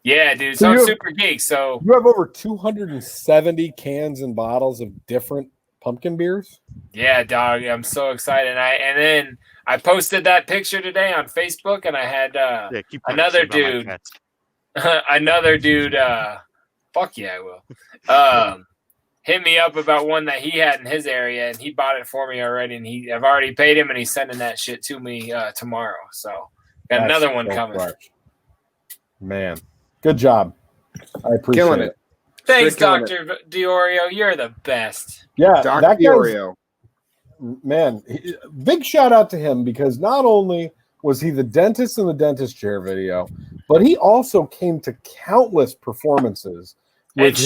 Yeah, dude. So I'm super geek. So you have over 270 cans and bottles of different pumpkin beers. Yeah, dog. I'm so excited. And then I posted that picture today on Facebook, and I had another dude. Another dude. Fuck yeah, I will. Hit me up about one that he had in his area, and he bought it for me already. And I've already paid him, and he's sending that shit to me tomorrow. So got another one coming. Man. Good job. I appreciate Killing it. Thanks, Dr. Diorio. You're the best. Yeah, Dr. Diorio. Man, big shout out to him because not only was he the dentist in the dentist chair video, but he also came to countless performances with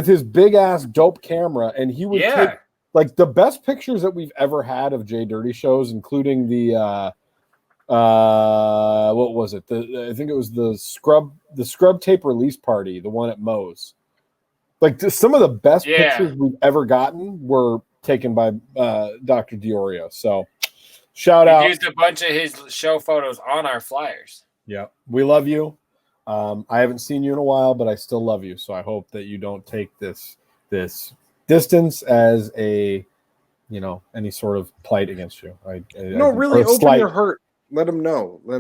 his big ass dope camera, and he would take like the best pictures that we've ever had of JDirty shows, including the what was it? I think it was the scrub tape release party, the one at Moe's. Like some of the best pictures we've ever gotten were taken by Dr. Diorio. So shout out. Used a bunch of his show photos on our flyers. Yeah, we love you. I haven't seen you in a while, but I still love you. So I hope that you don't take this distance as a any sort of plight against you. Really open your heart. Let him know. I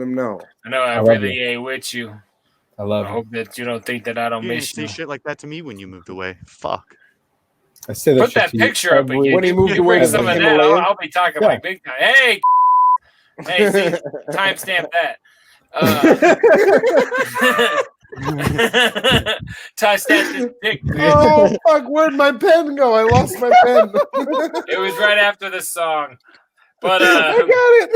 know. I really ain't with you. I love you. I hope that you don't think that I don't miss you. Say shit like that to me when you moved away. Fuck. I say that. Put that picture up again. When he moved away, some of that. I'll be talking like big time. Hey, see, timestamp that. Timestamp this dick. Oh fuck! Where'd my pen go? I lost my pen. It was right after the song. But I got it.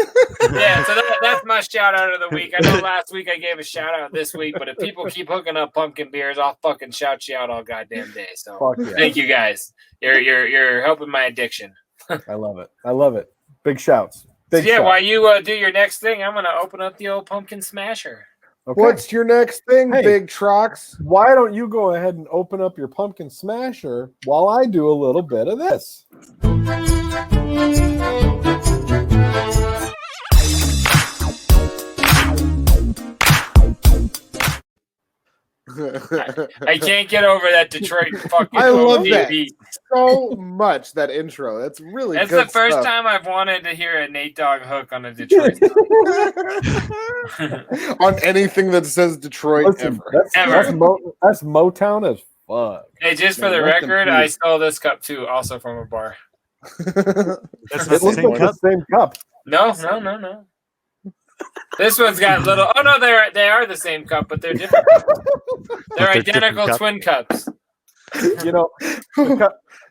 Yeah, so that's my shout out of the week. I know last week I gave a shout out this week, but if people keep hooking up pumpkin beers, I'll fucking shout you out all goddamn day. So thank you guys. You're helping my addiction. I love it. I love it. Big shouts. Big shouts. While you do your next thing, I'm gonna open up the old pumpkin smasher. Okay. What's your next thing, Big Trox? Why don't you go ahead and open up your pumpkin smasher while I do a little bit of this? I can't get over that Detroit fucking. I love that beat. so much. That intro. That's really. That's good the first stuff. time I've wanted to hear a Nate Dogg hook on a Detroit on anything that says Detroit. Listen, that's Motown as fuck. Hey, just for the record, I stole this cup too, also from a bar. That's the same cup. No. This one's got little. Oh no, they are the same cup, but they're different. They're identical twin cups.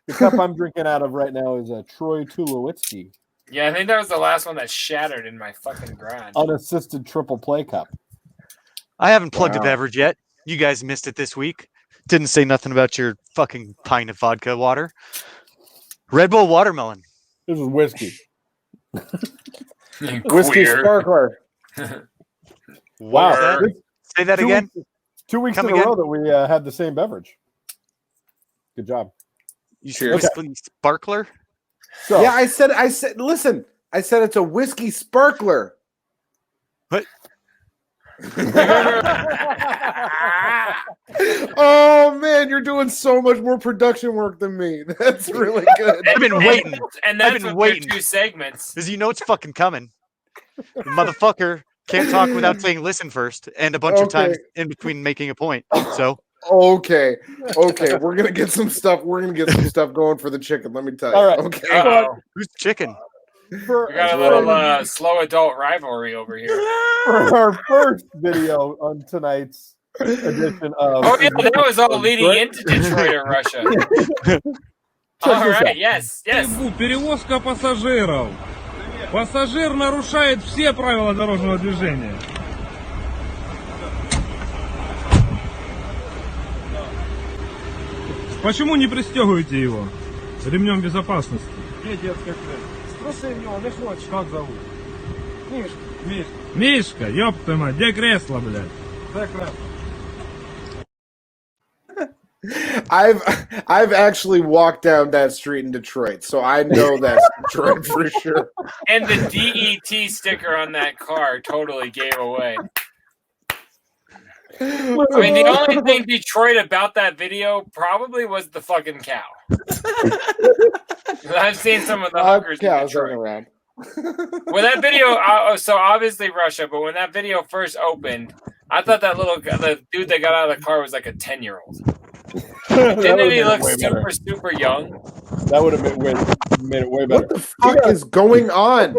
The cup I'm drinking out of right now is a Troy Tulowitzki. Yeah, I think that was the last one that shattered in my fucking garage. Unassisted triple play cup. I haven't plugged a beverage yet. You guys missed it this week. Didn't say nothing about your fucking pint of vodka water. Red Bull watermelon. This is whiskey. Whiskey sparkler. Wow. Say that again. 2 weeks in a row that we had the same beverage. Good job. You said whiskey sparkler? So, yeah, I said, listen, I said it's a whiskey sparkler. What? Oh man, you're doing so much more production work than me. That's really good. I've been waiting. And that's been waiting. 2 segments. Because you know it's fucking coming. The motherfucker can't talk without saying listen first, and a bunch of times in between making a point. So okay, we're gonna get some stuff. We're gonna get some stuff going for the chicken. Let me tell you. All right. Okay. Who's chicken? We got a little slow adult rivalry over here. For our first video on tonight's edition of. Oh yeah, that was all leading into Detroit or Russia. All right. Yes. Перевозка пассажиров. Пассажир нарушает все правила дорожного движения. Почему не пристегиваете его ремнем безопасности? Где детская крыша? Спроси в него, не хочешь. Как зовут? Мишка. Мишка. Мишка, ёпта мать, где кресло, блядь? Где кресло? I've actually walked down that street in Detroit, so I know that's Detroit for sure. And the DET sticker on that car totally gave away. I mean, the only thing Detroit about that video probably was the fucking cow. I've seen some of the hookers in Cows Detroit. running around. When that video, so obviously Russia, but when that video first opened, I thought the dude that got out of the car was like a 10-year-old. Didn't he look super young? That would have made it way better. What the fuck is going on?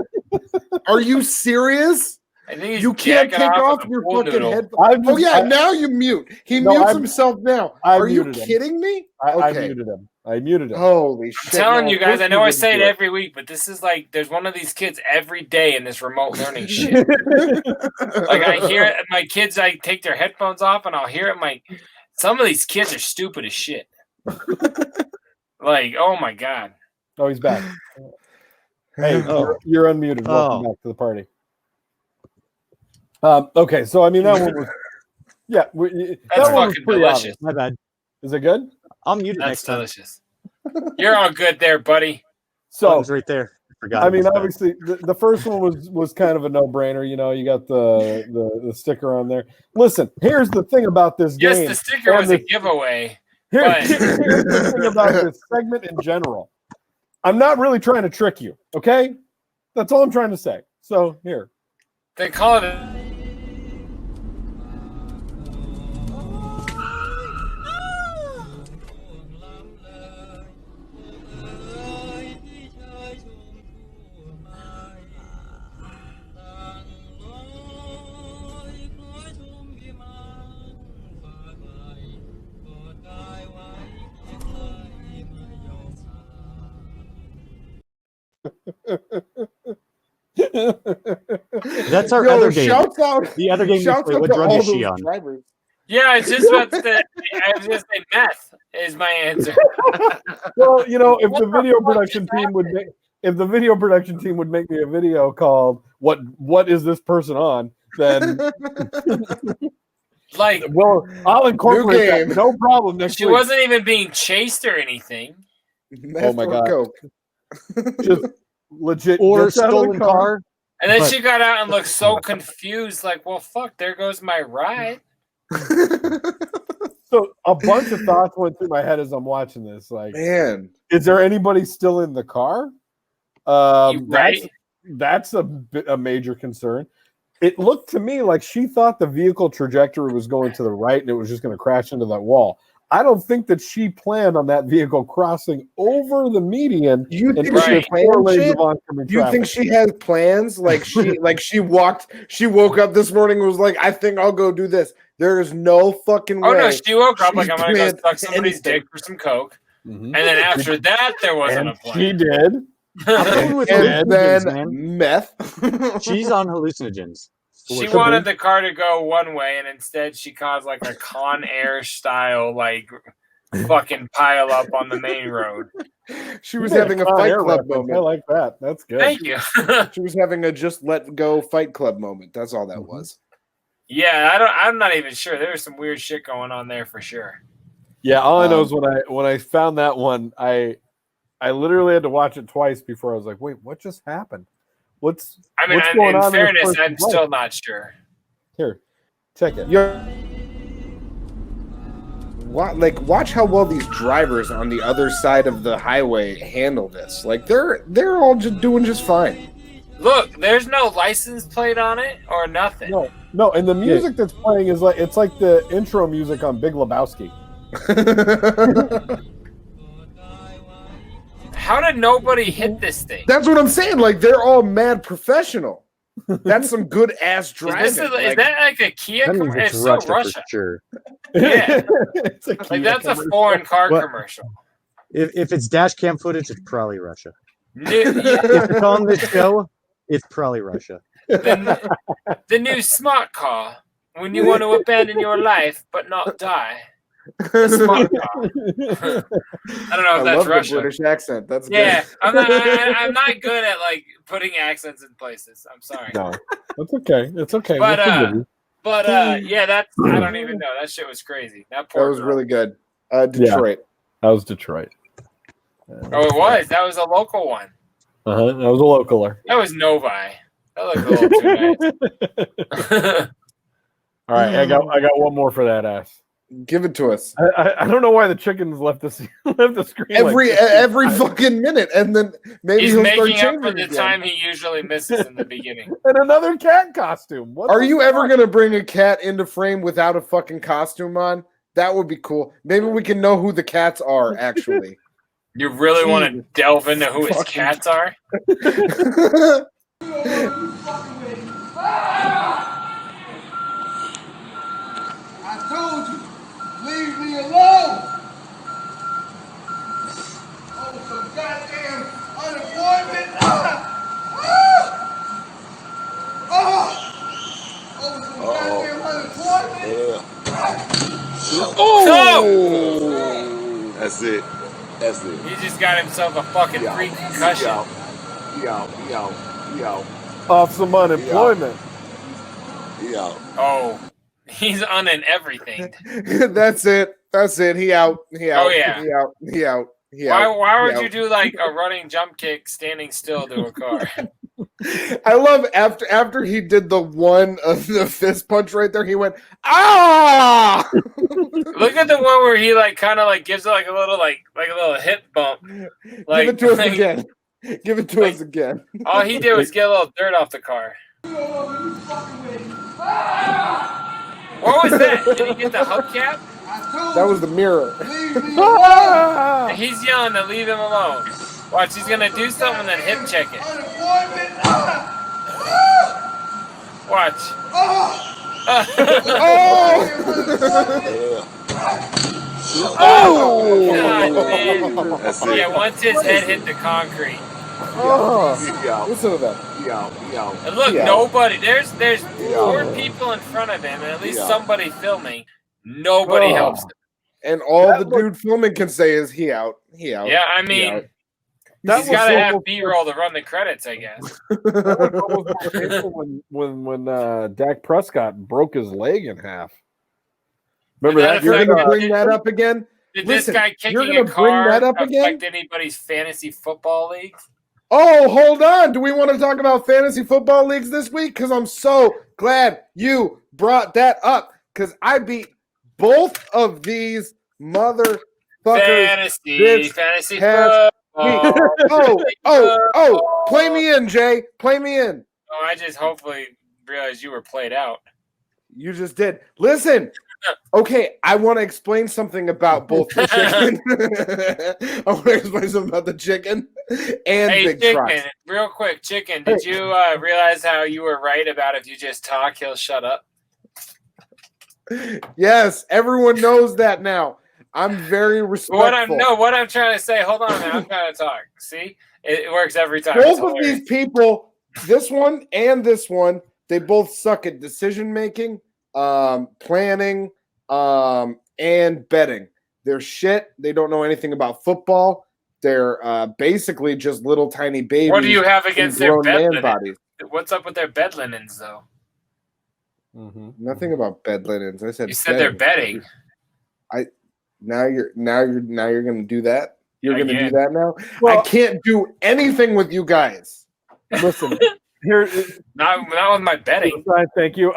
Are you serious? I think You can't take off your fucking headphones. Oh yeah, now you mute. He mutes himself now. Are you kidding me? I muted him. I muted him. Holy shit! I'm telling you guys, I know I say it every week, but this is like there's one of these kids every day in this remote learning shit. Like I hear it, my kids, I take their headphones off and I'll hear it. Like some of these kids are stupid as shit. Like, oh my god. Oh, he's back. Hey, you're unmuted. Welcome back to the party. Okay, so I mean that one was, yeah, that's that one was fucking pretty delicious. obvious. My bad. Is it good? I'll mute it That's next time. delicious. You're all good there, buddy. So it's right there. I forgot. I mean, obviously, the first one was kind of a no-brainer. You know, you got the sticker on there. Listen, here's the thing about this game. Yes, the sticker was a giveaway. Here's the thing about this segment in general. I'm not really trying to trick you, okay? That's all I'm trying to say. So here. They call it a... That's our other game. Shouts out, the other game. Shouts out What to drug all is she those on? drivers. Yeah, I was just about to say, I was just say meth is my answer. Well, you know, if the video production team would make me a video called "What is this person on?" then like, well, I'll incorporate that. No problem. Next She week. wasn't even being chased or anything. Oh my god! Just legit or gets out of the stolen car. And then she got out and looked so confused, like, well, fuck, there goes my ride. So a bunch of thoughts went through my head as I'm watching this. Like, man, is there anybody still in the car? Right. That's a major concern. It looked to me like she thought the vehicle trajectory was going to the right and it was just going to crash into that wall. I don't think that she planned on that vehicle crossing over the median. You think she You think she has plans? Like she woke up this morning and was like, I think I'll go do this. There is no fucking way. Oh no, she woke up like, I'm gonna go planned suck somebody's dick for some coke. And then after that, there wasn't a plan. She did. And then meth. She's on hallucinogens. She wanted the car to go one way, and instead she caused like a Con Air style like fucking pile up on the main road. She was having a Fight Club moment. I like that. That's good. Thank you. She was having a just let go Fight Club moment. That's all that was. Yeah, I'm not even sure. There was some weird shit going on there for sure. Yeah, all I know is when I found that one, I literally had to watch it twice before I was like, wait, what just happened? What's going on? In fairness, I'm still not sure. Here, check it. Watch how well these drivers on the other side of the highway handle this. Like they're all just doing just fine. Look, there's no license plate on it or nothing. No, and the music that's playing is like it's like the intro music on Big Lebowski. How did nobody hit this thing? That's what I'm saying. Like they're all mad professional. That's some good ass driving. Is that like a Kia commercial? It's so Russia. Sure. Yeah. It's a like that's a foreign car commercial. If it's dash cam footage, it's probably Russia. Yeah. If it's on this show, It's probably Russia. The new smart car. When you want to abandon your life but not die. The smart car. I don't know if that's love Russia. The British accent. That's yeah. good. I'm not good at like putting accents in places. I'm sorry. No, that's okay. It's okay. But yeah, that's I don't even know. That shit was crazy. That was really good. Detroit. Yeah, that was Detroit. Oh, it was. That was a local one. That was a localer. That was Novi. That looked a little too nice. All right, I got one more for that ass. Give it to us. I don't know why the chickens left the screen every fucking minute, and then maybe he's he'll making start up for changing the time he usually misses in the beginning. And another cat costume. Are you ever gonna bring a cat into frame without a fucking costume on? That would be cool. Maybe we can know who the cats are. Actually, you really want to delve into who his cats are? I told you, leave me alone. Oh, some goddamn unemployment. Some goddamn unemployment. Oh! That's it. He just got himself a fucking free concussion. Off some unemployment. Oh, he's on an everything. That's it. He out. Oh yeah. He out. Why would you do like a running jump kick standing still to a car? I love after he did the one of the fist punch right there, he went, ah! Look at the one where he like kind of like gives it like a little hip bump. Like, Give it to us again. Give it to us again. All he did was get a little dirt off the car. What was that? Did he get the hubcap? That was the mirror. He's yelling to leave him alone. Watch, he's gonna do something and then hip check it. Watch. Oh! God, man. Yeah, once his head hit the concrete. Listen to that. And look, nobody. There's 4 people in front of him, and at least somebody filming. Nobody helps him. And all the dude filming can say is he out. Yeah, I mean, he's got to have B-roll to run the credits, I guess. when Dak Prescott broke his leg in half. Remember that? You're going to bring that up again? Did this guy kicking a car affect anybody's fantasy football league? Oh, hold on. Do we want to talk about fantasy football leagues this week? Because I'm so glad you brought that up. Because I beat both of these motherfuckers. Fantasy football. Oh, play me in, Jay. Play me in. Oh, I just hopefully realized you were played out. You just did. Listen. Okay, I want to explain something about both the chicken. I want to explain something about the chicken and Big Chicken, Trox. real quick, Chicken, did you realize how you were right about if you just talk, he'll shut up? Yes, everyone knows that now. I'm very respectful. What I'm trying to say, hold on, man, I'm trying to talk. See? It works every time. Both of these people, this one and this one, they both suck at decision making, planning, and betting. They're shit. They don't know anything about football. They're basically just little tiny babies. What do you have against their bed linens? Bodies. What's up with their bed linens, though? Mm-hmm. Nothing about bed linens. I said you said they're bedding. Now you're gonna do that. You're gonna do that now. Well, I can't do anything with you guys. Listen, here. Not with my betting. Thank you.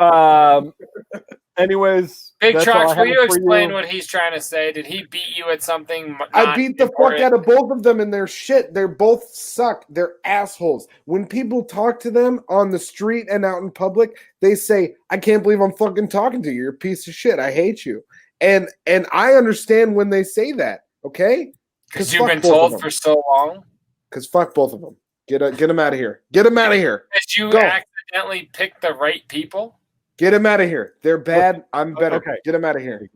Anyways, Big Trox, will you explain what he's trying to say? Did he beat you at something? I beat the fuck out of both of them, and they're shit. They're both suck. They're assholes. When people talk to them on the street and out in public, they say, "I can't believe I'm fucking talking to you. You're a piece of shit. I hate you." And I understand when they say that. Okay, because you've been told for so long. Because fuck both of them. Get them out of here. Get them out of here. Did you accidentally pick the right people? Get them out of here. They're bad. I'm better. Okay. Get them out of here.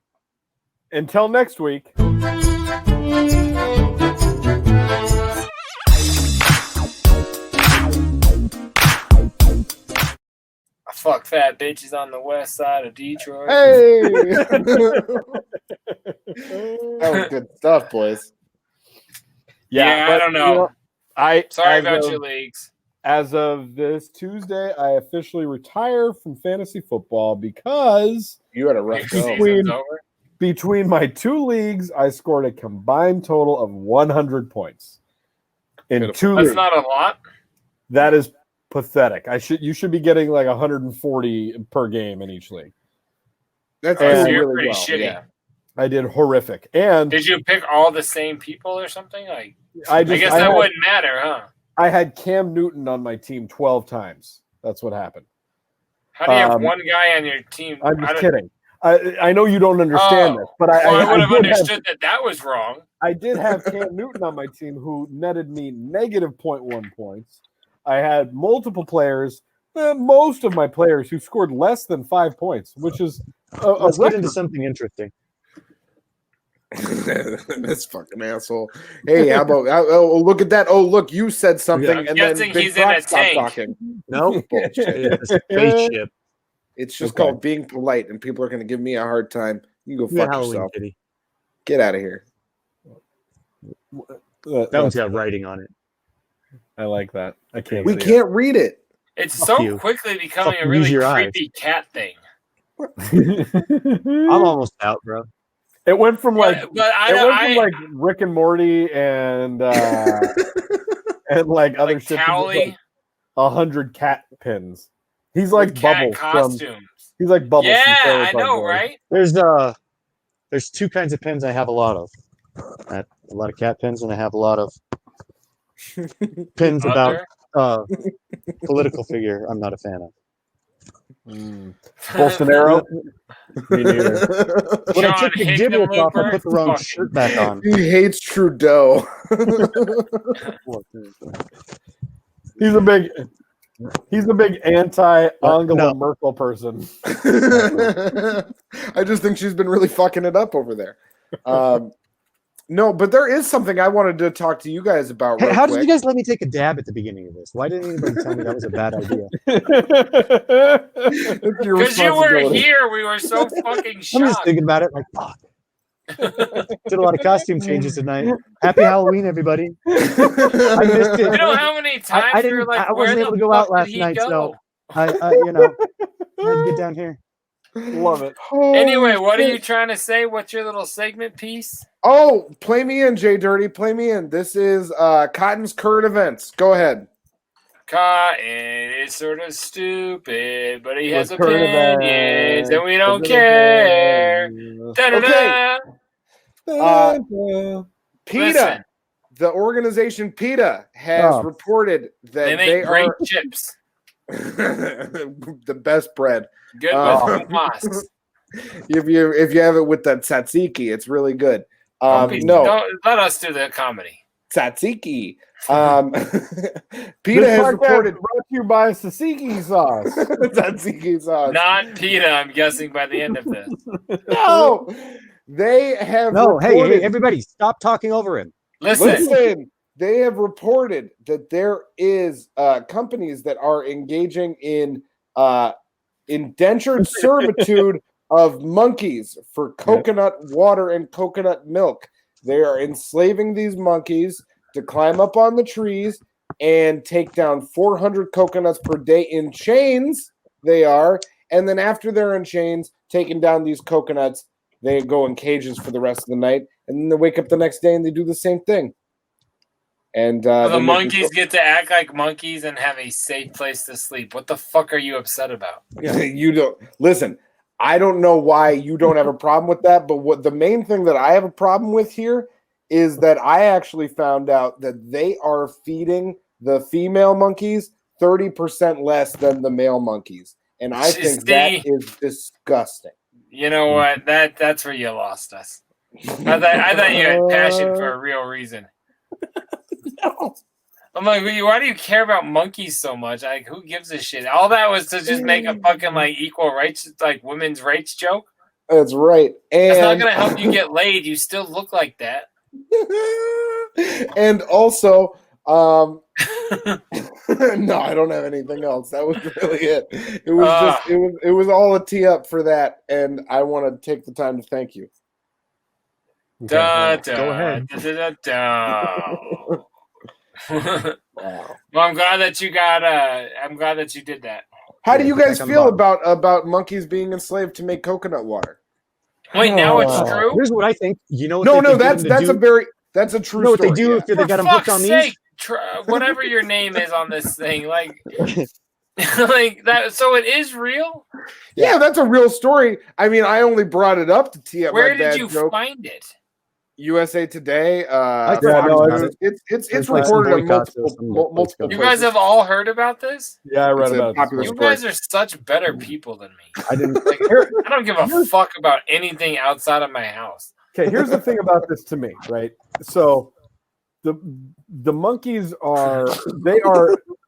Until next week. Fuck fat bitches on the west side of Detroit. Hey, that was good stuff, boys. Yeah, but, I don't know. Sorry about your leagues. As of this Tuesday, I officially retire from fantasy football because you had a rough go. Between my 2 leagues, I scored a combined total of 100 points in 2 leagues. That's not a lot. That is pathetic. You should be getting like 140 per game in each league. That's you're really pretty well. shitty. Yeah. I did horrific. And did you pick all the same people or something? Like, I guess that wouldn't matter, huh? I had Cam Newton on my team 12 times. That's what happened. How do you have one guy on your team? I'm just kidding. I know you don't understand this, but I would have understood that was wrong. I did have Cam Newton on my team who netted me negative 0.1 points. I had multiple players, most of my players who scored less than 5 points, which is let's get into something interesting. This fucking asshole. Hey, how about? Oh, look at that! Oh, look, you said something, I'm and guessing then he's in a tank. talking. No, Bullshit. Spaceship. It's just called being polite, and people are going to give me a hard time. You can go fuck Halloween yourself. Kitty. Get out of here. That one's got writing on it. I like that. I can't. We can't read it. It's so quickly becoming a really creepy cat thing. I'm almost out, bro. It went from like like Rick and Morty and and like other shit to Cowley. 100 cat pins. He's like Bubbles costumes. He's like Bubbles. Yeah, I know, right? There's 2 kinds of pins I have a lot of. I have a lot of cat pins, and I have a lot of pins about political figure I'm not a fan of. Bolsonaro. Me neither. When I took the giblets off, I put the wrong shirt back on. He hates Trudeau. He's a big anti-Angela Merkel person. I just think she's been really fucking it up over there. No, but there is something I wanted to talk to you guys about. Hey, how did you guys let me take a dab at the beginning of this? Why didn't anybody tell me that was a bad idea? Because you were here. We were so fucking shocked. I'm just thinking about it like, fuck. Did a lot of costume changes tonight. Happy Halloween, everybody. I missed it. You know how many times I wasn't able to go out last night, so I had to get down here. Love it. Anyway, what are you trying to say? What's your little segment piece? Oh, play me in, JDirty. Play me in. This is Cotton's current events. Go ahead. Cotton is sort of stupid, but he has opinions, and we don't care. Okay. PETA, the organization PETA, has reported that they make great chips. The best bread. Good with mosques. If you have it with that tzatziki, it's really good. Don't let us do the comedy. Tzatziki. PETA has reported brought to you by tzatziki sauce. Tzatziki sauce. Not PETA, I'm guessing by the end of this. No, they have. No, hey, everybody, stop talking over him. Listen. They have reported that there is companies that are engaging in indentured servitude of monkeys for coconut water and coconut milk. They are enslaving these monkeys to climb up on the trees and take down 400 coconuts per day in chains. They are. And then after they're in chains, taking down these coconuts, they go in cages for the rest of the night. And then they wake up the next day and they do the same thing. And the monkeys get to act like monkeys and have a safe place to sleep. What the fuck are you upset about? You don't listen. I don't know why you don't have a problem with that, but what the main thing that I have a problem with here is that I actually found out that they are feeding the female monkeys 30% less than the male monkeys, and I think that is disgusting. You know what? That's where you lost us. I thought you had passion for a real reason. No. I'm like, why do you care about monkeys so much? Like, who gives a shit? All that was to just make a fucking like equal rights, like women's rights joke. That's right. And it's not gonna help you get laid. You still look like that. And also, No, I don't have anything else. That was really it. It was just it was all a tee up for that, and I want to take the time to thank you. Go ahead. Wow. Well, I'm glad that you got. I'm glad that you did that. How do you guys feel about monkeys being enslaved to make coconut water? Wait, now it's true. Here's what I think. You know what? No, that's a true You know what story. they do if they got them hooked on these? Whatever your name is on this thing, like that. So it is real. Yeah, that's a real story. I mean, I only brought it up to tee up Where my bad did you joke. find it? USA Today. It's like recorded on multiple. You guys have all heard about this? Yeah, I read about it. You guys are such better people than me. I didn't. I don't give a fuck about anything outside of my house. Okay, here's the thing about this to me, right? So the monkeys are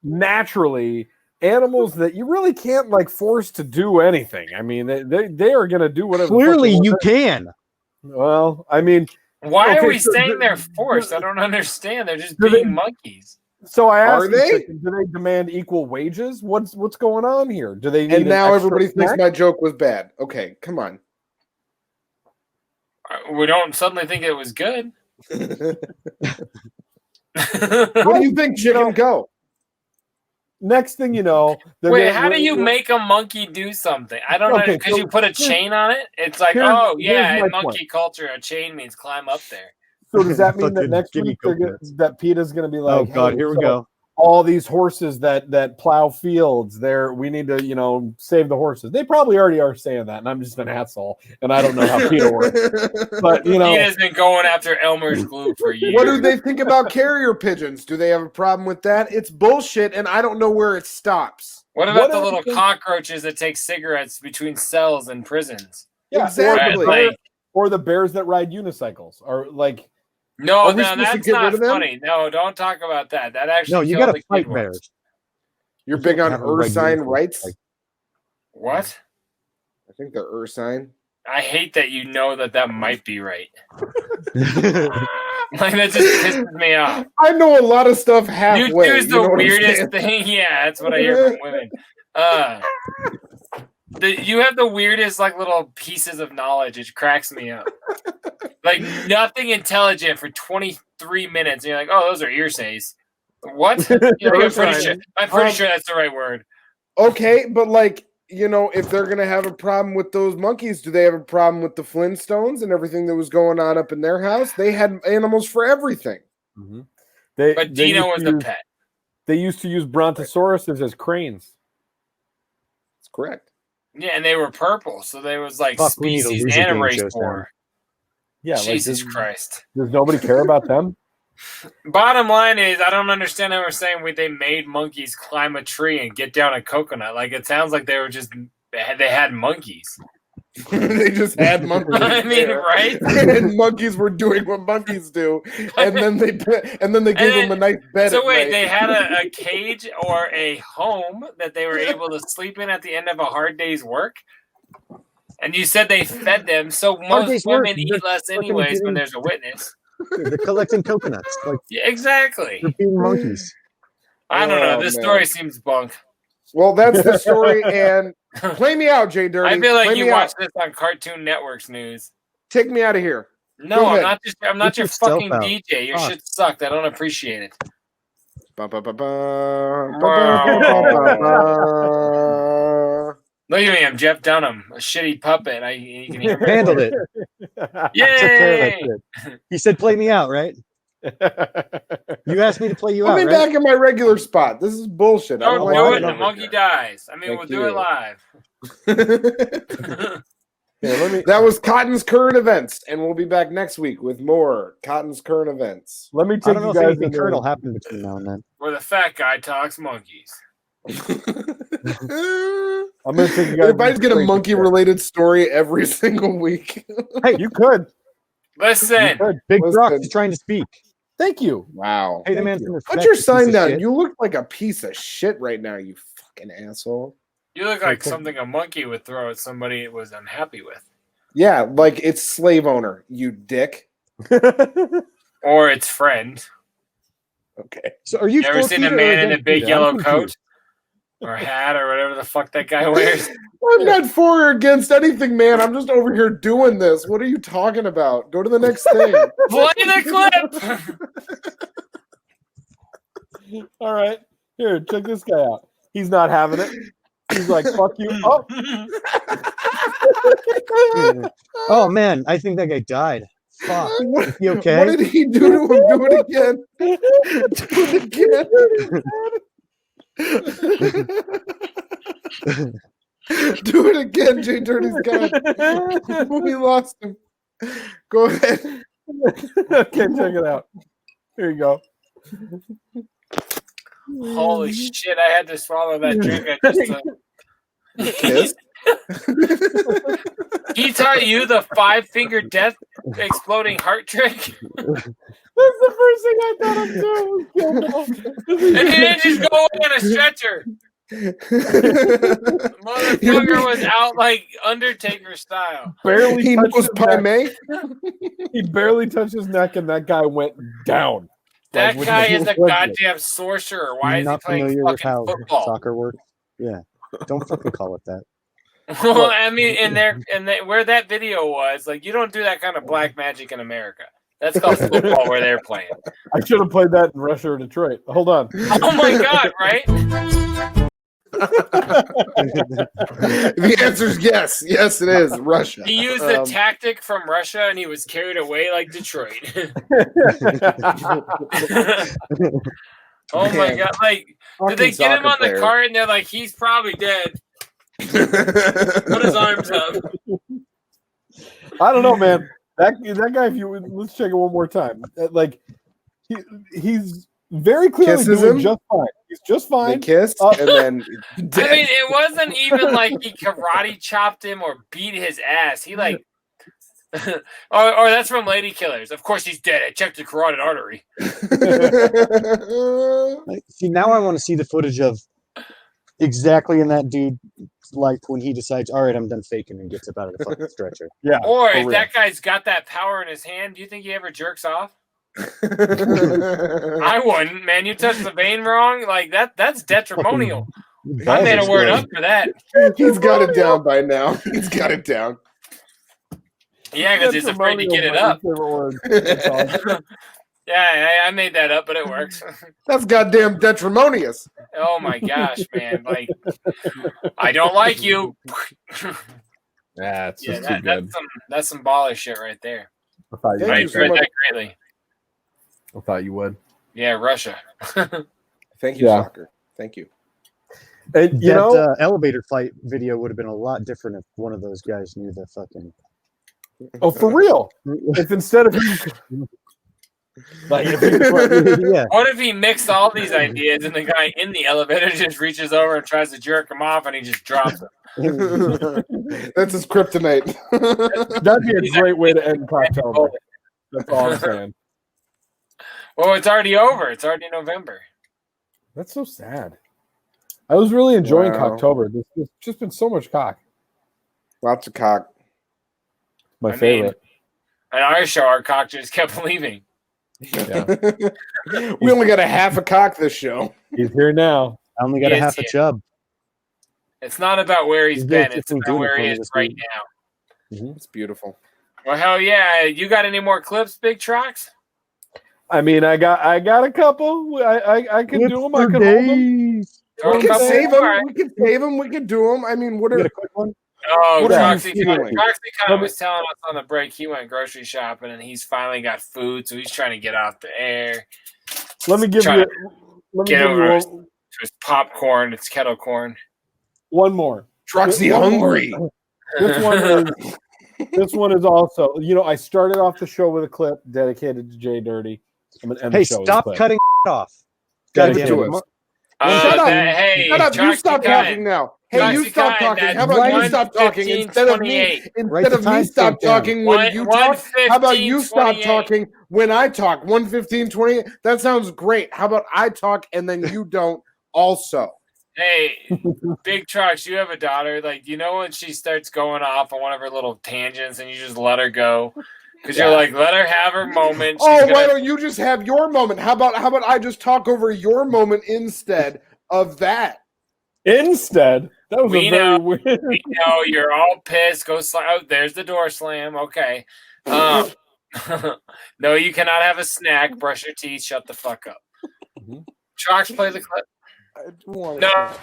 naturally animals that you really can't like force to do anything. I mean, they are going to do whatever. Clearly, you can. Well, I mean, why are we saying they're forced? I don't understand. They're just being monkeys. So I asked, Are they? Do they demand equal wages? What's going on here? Do they? Need And now everybody snack? thinks my joke was bad. Okay, come on. We don't suddenly think it was good. What do you think chicken go? Next thing you know, wait, how do you make a monkey do something? I don't know, because you put a chain on it. It's like, oh yeah, in monkey culture, a chain means climb up there. So does that mean that next week that PETA's going to be like, oh god, here we go. All these horses that plow fields, we need to save the horses. They probably already are saying that, and I'm just an asshole, and I don't know how PETA works. But PETA's been going after Elmer's glue for years. What do they think about carrier pigeons? Do they have a problem with that? It's bullshit, and I don't know where it stops. What about the little cockroaches that take cigarettes between cells in prisons? Yeah, exactly. Or the bears that ride unicycles, or like. No, that's not funny. No, don't talk about that. That actually. No, you got to fight bears. You're big on ursine rights. What? I think they're ursine. I hate that you know that might be right. Like that just pisses me off. I know a lot of stuff halfway. You choose the weirdest thing. Yeah, that's what I hear from women. You have the weirdest like little pieces of knowledge. It cracks me up. Like nothing intelligent for 23 minutes. And you're like, oh, those are hearsays. What? I'm pretty sure that's the right word. Okay, but like, if they're going to have a problem with those monkeys, do they have a problem with the Flintstones and everything that was going on up in their house? They had animals for everything. Mm-hmm. But Dino was a pet. They used to use brontosauruses as cranes. That's correct. Yeah, and they were purple, so there was like species and a race war. Yeah, Jesus Christ. Does nobody care about them? Bottom line is, I don't understand how we're saying they made monkeys climb a tree and get down a coconut. Like, it sounds like they had monkeys. They just had monkeys. I mean, right? And monkeys were doing what monkeys do, and then they gave them a nice bed. So wait, they had a cage or a home that they were able to sleep in at the end of a hard day's work? And you said they fed them, so most women eat less anyways when there's a witness. They're collecting coconuts. Yeah, exactly. They're being monkeys. I don't know. This story seems bunk. Well, that's the story, and play me out, JDirty. I feel like you watched this on Cartoon Network's news. Take me out of here. No, I'm not your fucking DJ. Your shit sucked. I don't appreciate it. Look at me, I'm Jeff Dunham, a shitty puppet. You can hear handled it. Yay! He said, "Play me out," right? You asked me to play you out. I'll be back in my regular spot. This is bullshit. Don't do it. The monkey dies. I mean, we'll do it live. That was Cotton's current events, and we'll be back next week with more Cotton's current events. Let me take you guys. Anything current will happen between now and then. Where the fat guy talks monkeys. I'm gonna take you guys. If I just get a monkey-related story every single week, hey, you could. Listen, Big Trox is trying to speak. Thank you. Wow. Hey, the man. Put your sign down. You look like a piece of shit right now, you fucking asshole. You look like something a monkey would throw at somebody it was unhappy with. Yeah, like its slave owner, you dick. Or its friend. Okay. So are you ever for seen a PETA or man in a against big PETA? yellow I'm coat confused. or hat or whatever the fuck that guy wears? I'm not for or against anything, man. I'm just over here doing this. What are you talking about? Go to the next thing. Play the clip. All right, here, check this guy out. He's not having it. He's like, "Fuck you." Oh, Oh man, I think that guy died. Fuck. Is he okay? What did he do to him? Do it again. Do it again. Do it again, J Dirty's gone. We lost him. Go ahead. Okay, check it out. Here you go. Holy shit! I had to swallow that drink. I just Kiss? He taught you the 5-finger death exploding heart trick? That's the first thing I thought of too. And he didn't just go away on a stretcher. Motherfucker was out like Undertaker style. Barely He touched was his neck. Pai He barely touched his neck, and that guy went down. That Like, guy with is a his leg. goddamn sorcerer. Why is he Not playing familiar with fucking how football? soccer works. Yeah, don't fucking call it that. Well, I mean, where that video was, like, you don't do that kind of black magic in America. That's called football where they're playing. I should have played that in Russia or Detroit. Hold on. Oh my god, right? The answer is yes. Yes, it is Russia. He used the tactic from Russia and he was carried away like Detroit. Oh my god. Like, did they get him on the cart and they're like, he's probably dead? Put his arms up. I don't know, man. That guy. If you let's check it one more time. Like he's very clearly Kisses doing him? just fine. He's just fine. They kissed and then I mean, it wasn't even like he karate chopped him or beat his ass. He like, or that's from Lady Killers. Of course, he's dead. I checked the carotid artery. See, now I want to see the footage of exactly in that dude, like when he decides, all right, I'm done faking and gets up out of the fucking stretcher. Yeah. Or if that guy's got that power in his hand, do you think he ever jerks off? I wouldn't, man. You touched the vein wrong, like that's detrimental. I made a word up for that. He's got it down by now. He's got it down. Yeah, because he's afraid to get it up. Yeah, I made that up, but it works. That's goddamn detrimonious. Oh my gosh, man! Like, I don't like you. Yeah, it's just too good. That's some baller shit right there. I thought you I would. read that greatly. I thought you would. Yeah, Russia. Thank you, soccer. Thank you. And you that know, elevator fight video would have been a lot different if one of those guys knew the fucking. Oh, for real? If instead of like, yeah. What if he mixed all these ideas and the guy in the elevator just reaches over and tries to jerk him off and he just drops him? That's his kryptonite. That'd be a great way to end Cocktober. That's all I'm saying. Well, it's already over. It's already November. That's so sad. I was really enjoying Wow. Cocktober. There's just been so much cock. Lots of cock. My favorite. On our show, our cock just kept leaving. Yeah. We only got a half a cock this show. He's here now. I only got He a is half a here. chub. It's not about where he's He's been. just It's been about doing where it he for is this right week. now. It's beautiful. Well, hell yeah. You got any more clips, Big Trox? I mean, I got a couple. I can do them. I can hold them. Throw We a can couple save more. them. We can save them. We can do them. I mean, what You are got a quick one? Oh, What are you Troxy feeling? Cotton was telling us on the break he went grocery shopping and he's finally got food, so he's trying to get off the air. Let me give Trying you. to Let me get give over you his, to his popcorn. It's kettle corn. one more. Troxy One more. hungry? This one is also. You know, I started off the show with a clip dedicated to J Dirty. I'm gonna end Hey, the show with a stop clip. cutting off. Give God it damn to it. us. Shut up. Hey, shut up. You Troxy stop Cotton. talking now. Hey, you Troxy stop Cotton, talking. that's How about you stop talking 1:15, instead of me? 28. Write the Instead of me timestamp stop down. talking when you talk. How about you stop 1:15, talking when I talk? 1:15, 28. That sounds great. How about I talk and then you don't also? Hey, Big Trox, you have a daughter. Like, you know when she starts going off on one of her little tangents and you just let her go? Because you're like, let her have her moment. Why don't you just have your moment? How about I just talk over your moment instead of that? Instead, that was very weird. We know you're all pissed. Go slide. Oh, there's the door slam. Okay. No, you cannot have a snack. Brush your teeth. Shut the fuck up. Trox, play the clip. No.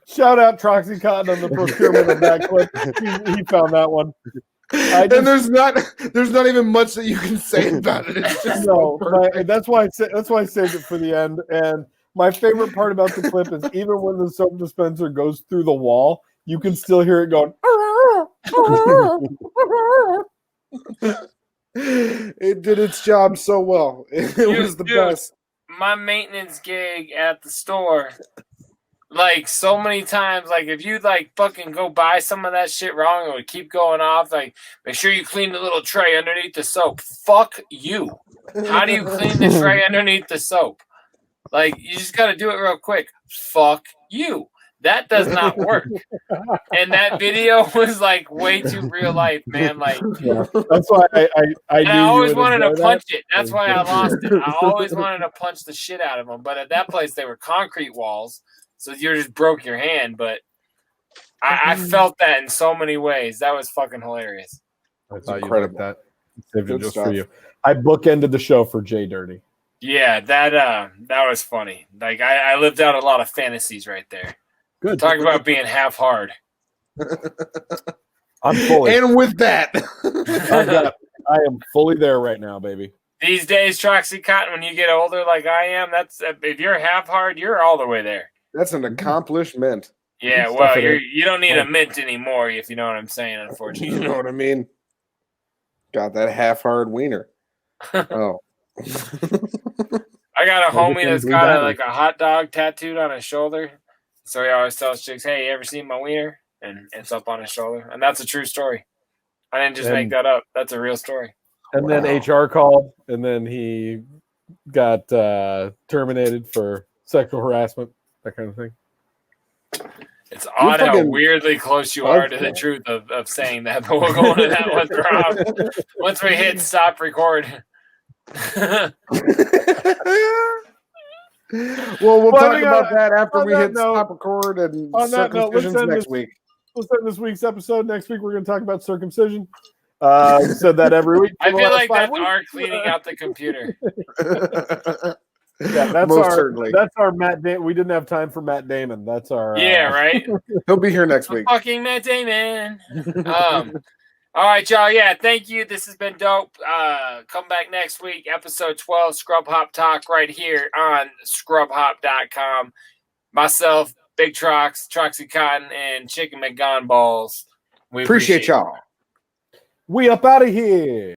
Shout out Troxy Cotton on the procurement of that clip. He found that one. And there's not even much that you can say about it. It's just that's why I saved it for the end. And my favorite part about the clip is even when the soap dispenser goes through the wall, you can still hear it going. It did its job so well. It was the best. My maintenance gig at the store, like so many times, like if you like fucking go buy some of that shit wrong, it would keep going off. Like, make sure you clean the little tray underneath the soap. Fuck you. How do you clean the tray underneath the soap? Like, you just got to do it real quick. Fuck you. That does not work. And that video was like way too real life, man. Like, that's why I always wanted to punch it. That's why I lost it. I always wanted to punch the shit out of them. But at that place, they were concrete walls, so you just broke your hand. But I felt that in so many ways. That was fucking hilarious. That's incredible. That saved it just for you. I bookended the show for JDirty. Yeah, that was funny. Like I lived out a lot of fantasies right there. Good. Talk about being half hard. I'm fully. And with that, I am fully there right now, baby. These days, Troxy Cotton, when you get older like I am, that's if you're half hard, you're all the way there. That's an accomplishment. Yeah, well, you don't need a mint anymore, if you know what I'm saying, unfortunately. You know what I mean? Got that half hard wiener. Oh. I got a homie that's got like a hot dog tattooed on his shoulder. So he always tells chicks, hey, you ever seen my wiener? And it's up on his shoulder. And that's a true story. I didn't just make that up. That's a real story. And then HR called, and then he got terminated for sexual harassment, that kind of thing. It's odd how weirdly close you are to the truth of saying that, but we'll go into that one, Rob. Once we hit stop record. Well, we'll talk about that after we hit stop record and circumcisions next week. Let's end this week's episode. Next week, we're going to talk about circumcision. We said that every week. I feel like that's our cleaning out the computer. Yeah, that's our Matt Damon. We didn't have time for Matt Damon. That's our right. He'll be here next week. Fucking Matt Damon. All right, y'all. Yeah, thank you. This has been dope. Come back next week, episode 12, Scrub Hop Talk, right here on scrubhop.com. Myself, Big Trox, Troxy Cotton, and Chicken McGon Balls. We appreciate y'all. We up out of here.